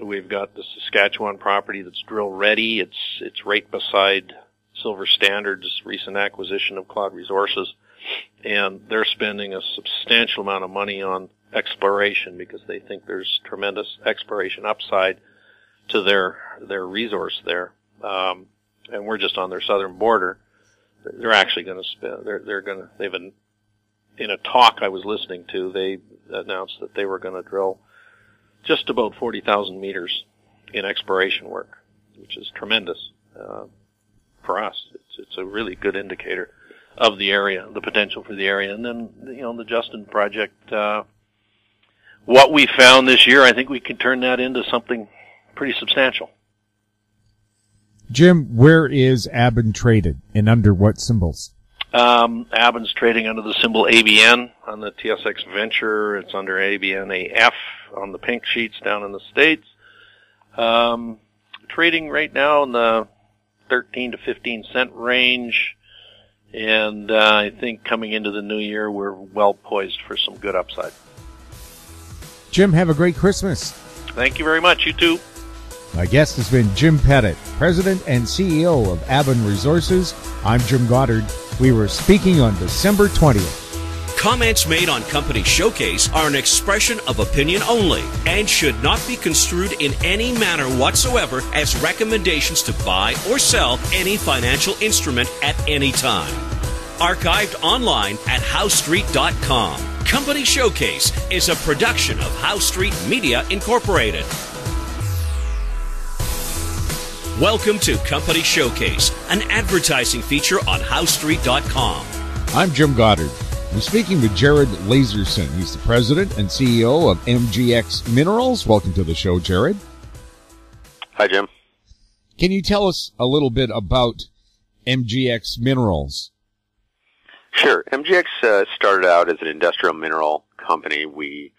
We've got the Saskatchewan property that's drill ready. It's right beside Silver Standard's recent acquisition of Cloud Resources, and they're spending a substantial amount of money on exploration because they think there's tremendous exploration upside to their resource there. And we're just on their southern border. They're actually going to spend. They've been in a talk I was listening to. They announced that they were going to drill just about 40,000 meters in exploration work, which is tremendous for us. It's a really good indicator of the area, the potential for the area. And then, the Justin project, what we found this year, I think we can turn that into something pretty substantial. Jim, where is Aben traded and under what symbols? Aben's trading under the symbol ABN on the TSX Venture. It's under ABN.V on the pink sheets down in the States. Trading right now in the 13 to 15 cent range. And I think coming into the new year, we're well poised for some good upside. Jim, have a great Christmas. Thank you very much. You too. My guest has been Jim Pettit, President and CEO of Aben Resources. I'm Jim Goddard. We were speaking on December 20th. Comments made on Company Showcase are an expression of opinion only and should not be construed in any manner whatsoever as recommendations to buy or sell any financial instrument at any time. Archived online at HowStreet.com. Company Showcase is a production of How Street Media Incorporated. Welcome to Company Showcase, an advertising feature on HowStreet.com. I'm Jim Goddard. I'm speaking with Jared Lazerson. He's the president and CEO of MGX Minerals. Welcome to the show, Jared. Hi, Jim. Can you tell us a little bit about MGX Minerals? Sure. MGX started out as an industrial mineral company. We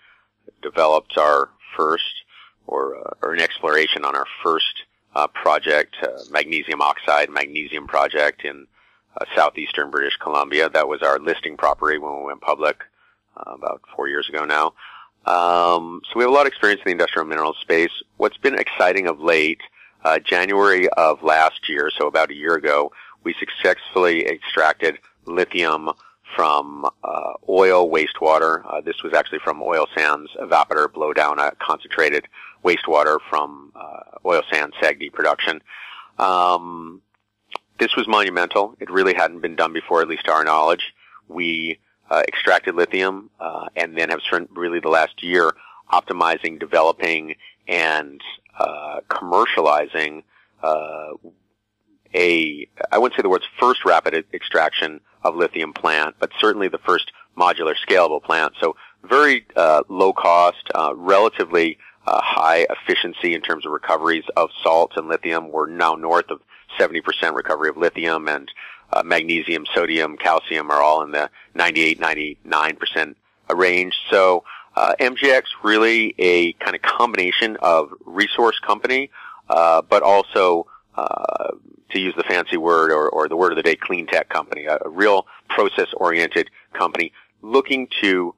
developed our first, or an exploration on our first project, magnesium oxide, magnesium project in southeastern British Columbia. That was our listing property when we went public about 4 years ago now. So we have a lot of experience in the industrial minerals space. What's been exciting of late, January of last year, so about a year ago, we successfully extracted lithium from oil wastewater. This was actually from oil sands evaporator blowdown, concentrated wastewater from oil sands SAGD production. This was monumental. It really hadn't been done before, at least to our knowledge. We extracted lithium and then have spent really the last year optimizing, developing, and commercializing I wouldn't say the words first rapid extraction of lithium plant, but certainly the first modular scalable plant. So very low cost, relatively high efficiency in terms of recoveries of salts and lithium. We're now north of 70% recovery of lithium, and magnesium, sodium, calcium are all in the 98, 99% range. So MGX really a kind of combination of resource company, but also to use the fancy word or the word of the day, Cleantech company, a real process-oriented company looking to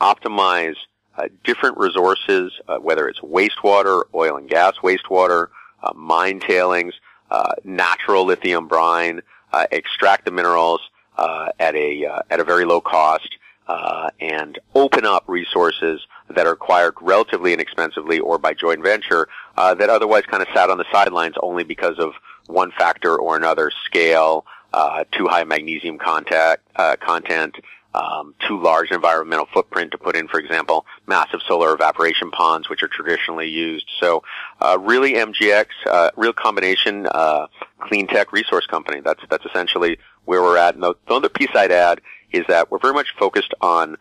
optimize different resources, whether it's wastewater, oil and gas wastewater, mine tailings, natural lithium brine, extract the minerals at a very low cost, and open up resources that are acquired relatively inexpensively or by joint venture that otherwise kind of sat on the sidelines only because of one factor or another: scale, too high magnesium content, too large environmental footprint to put in, for example, massive solar evaporation ponds, which are traditionally used. So really MGX, real combination, Cleantech resource company. That's essentially where we're at. And the other piece I'd add is that we're very much focused on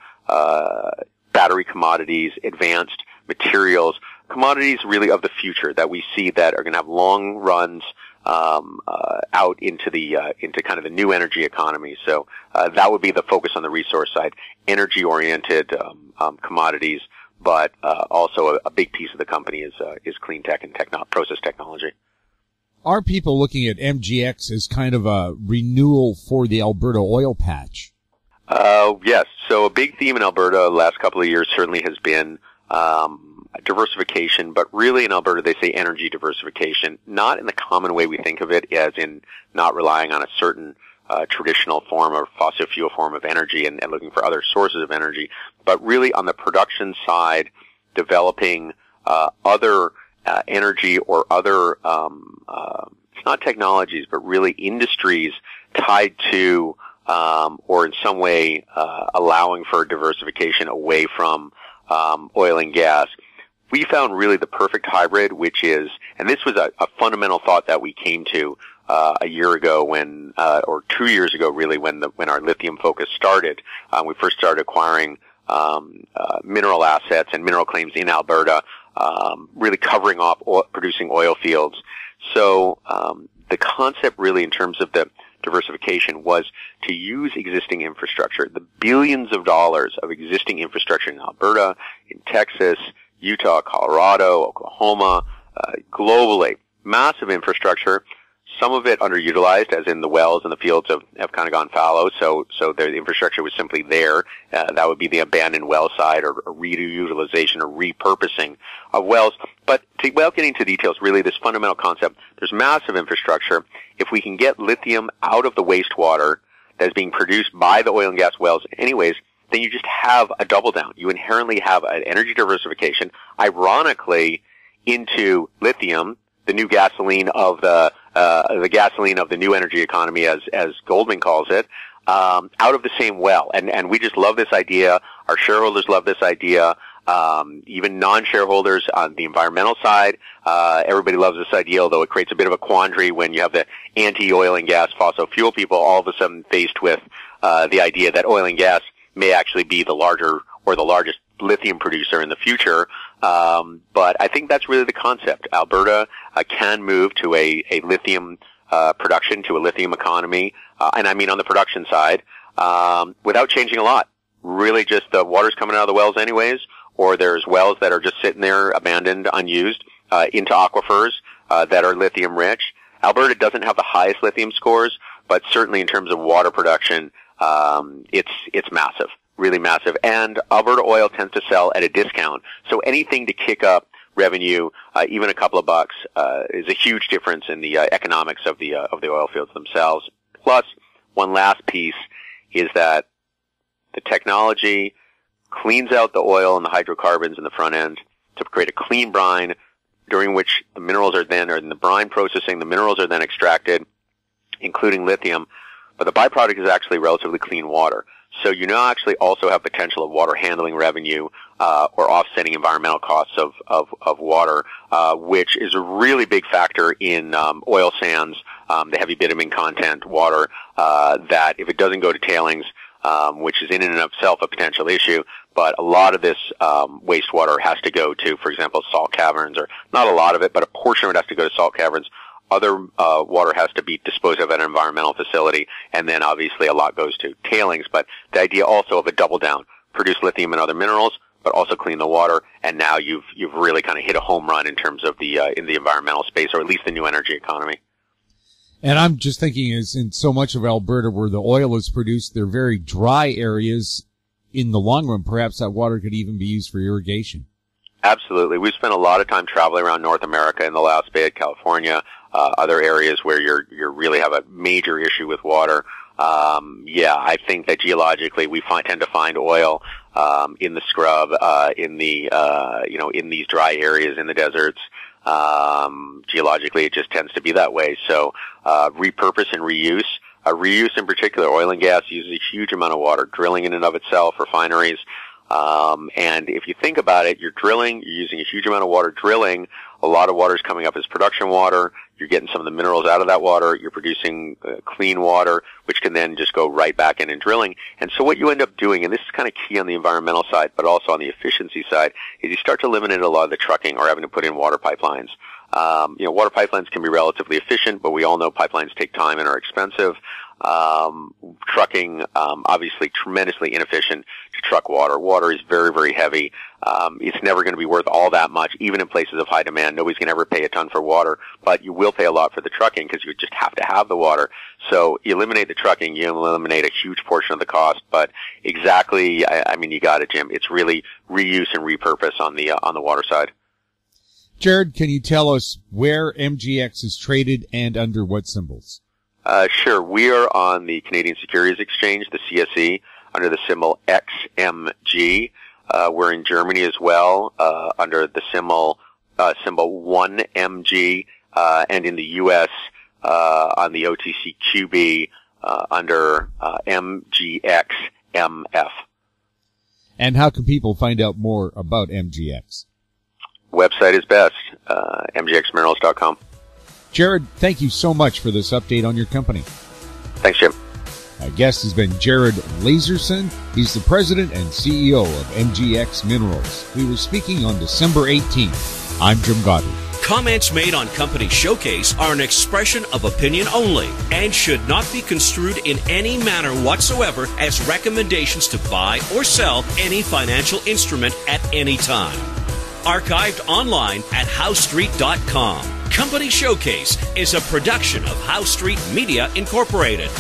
battery commodities, advanced materials, commodities really of the future that we see that are going to have long runs out into kind of the new energy economy. So that would be the focus on the resource side, energy-oriented commodities, but also a big piece of the company is Cleantech and process technology. Are people looking at MGX as kind of a renewal for the Alberta oil patch? Yes. So a big theme in Alberta the last couple of years certainly has been diversification, but really in Alberta they say energy diversification, not in the common way we think of it, as in not relying on a certain traditional form or fossil fuel form of energy and looking for other sources of energy, but really on the production side, developing other energy or other, it's not technologies, but really industries tied to or in some way allowing for diversification away from oil and gas. We found really the perfect hybrid, which is, and this was a fundamental thought that we came to a year ago when, or 2 years ago really, when our lithium focus started. We first started acquiring mineral assets and mineral claims in Alberta, really covering off producing oil fields. So the concept really in terms of the diversification was to use existing infrastructure, the billions of dollars of existing infrastructure in Alberta, in Texas, Utah, Colorado, Oklahoma, globally, massive infrastructure, some of it underutilized, as in the wells and the fields have kind of gone fallow, so the infrastructure was simply there. That would be the abandoned well side or reutilization or repurposing of wells. But without getting into details, really this fundamental concept, there's massive infrastructure. If we can get lithium out of the wastewater that is being produced by the oil and gas wells anyways, then you just have a double down. You inherently have an energy diversification, ironically, into lithium, the new gasoline of the gasoline of the new energy economy, as Goldman calls it, out of the same well. And we just love this idea. Our shareholders love this idea. Even non-shareholders on the environmental side, everybody loves this idea, although it creates a bit of a quandary when you have the anti-oil and gas fossil fuel people all of a sudden faced with the idea that oil and gas may actually be the larger or the largest lithium producer in the future. But I think that's really the concept. Alberta can move to a lithium production, to a lithium economy, and I mean on the production side, without changing a lot. Really just the water's coming out of the wells anyways, or there's wells that are just sitting there abandoned, unused, into aquifers that are lithium rich. Alberta doesn't have the highest lithium scores, but certainly in terms of water production, it's massive. Really massive. And Alberta oil tends to sell at a discount. So anything to kick up revenue, even a couple of bucks, is a huge difference in the economics of the oil fields themselves. Plus, one last piece is that the technology cleans out the oil and the hydrocarbons in the front end to create a clean brine, during which the minerals are then, or in the brine processing, the minerals are then extracted, including lithium. But the byproduct is actually relatively clean water. So you now actually also have potential of water handling revenue, or offsetting environmental costs of water, which is a really big factor in oil sands, the heavy bitumen content water, that if it doesn't go to tailings, which is in and of itself a potential issue, but a lot of this wastewater has to go to, for example, salt caverns, or not a lot of it, but a portion of it has to go to salt caverns. Other water has to be disposed of at an environmental facility, and then obviously a lot goes to tailings. But the idea also of a double down, produce lithium and other minerals, but also clean the water, and now you've really kind of hit a home run in terms of the in the environmental space, or at least the new energy economy. And I'm just thinking, is in so much of Alberta where the oil is produced, they're very dry areas. In the long run, perhaps that water could even be used for irrigation. Absolutely. We've spent a lot of time traveling around North America, in the Laos Bay, California, other areas where you really have a major issue with water. I think that geologically we tend to find oil in the scrub, in these dry areas in the deserts. Geologically, it just tends to be that way. So repurpose and reuse. Reuse in particular, oil and gas uses a huge amount of water. Drilling in and of itself, refineries. And if you think about it, you're using a huge amount of water drilling. A lot of water is coming up as production water. You're getting some of the minerals out of that water. You're producing clean water, which can then just go right back in drilling. And so what you end up doing, and this is kind of key on the environmental side, but also on the efficiency side, is you start to eliminate a lot of the trucking or having to put in water pipelines. Water pipelines can be relatively efficient, but we all know pipelines take time and are expensive. Trucking, obviously tremendously inefficient to truck water. Water is very, very heavy. It's never going to be worth all that much, even in places of high demand. Nobody's going to ever pay a ton for water, but you will pay a lot for the trucking because you just have to have the water. So you eliminate the trucking, you eliminate a huge portion of the cost. But exactly, I mean, you got it, Jim. It's really reuse and repurpose on the water side. Jared, can you tell us where MGX is traded and under what symbols? Sure. We are on the Canadian Securities Exchange, the CSE, under the symbol XMG. We're in Germany as well, under the symbol 1MG, and in the U.S., on the OTCQB, under MGXMF. And how can people find out more about MGX? Website is best, mgxminerals.com. Jared, thank you so much for this update on your company. Thanks, Jim. Our guest has been Jared Lazerson. He's the president and CEO of MGX Minerals. We were speaking on December 18th. I'm Jim Goddard. Comments made on Company Showcase are an expression of opinion only and should not be construed in any manner whatsoever as recommendations to buy or sell any financial instrument at any time. Archived online at HowStreet.com. Company Showcase is a production of How Street Media Incorporated.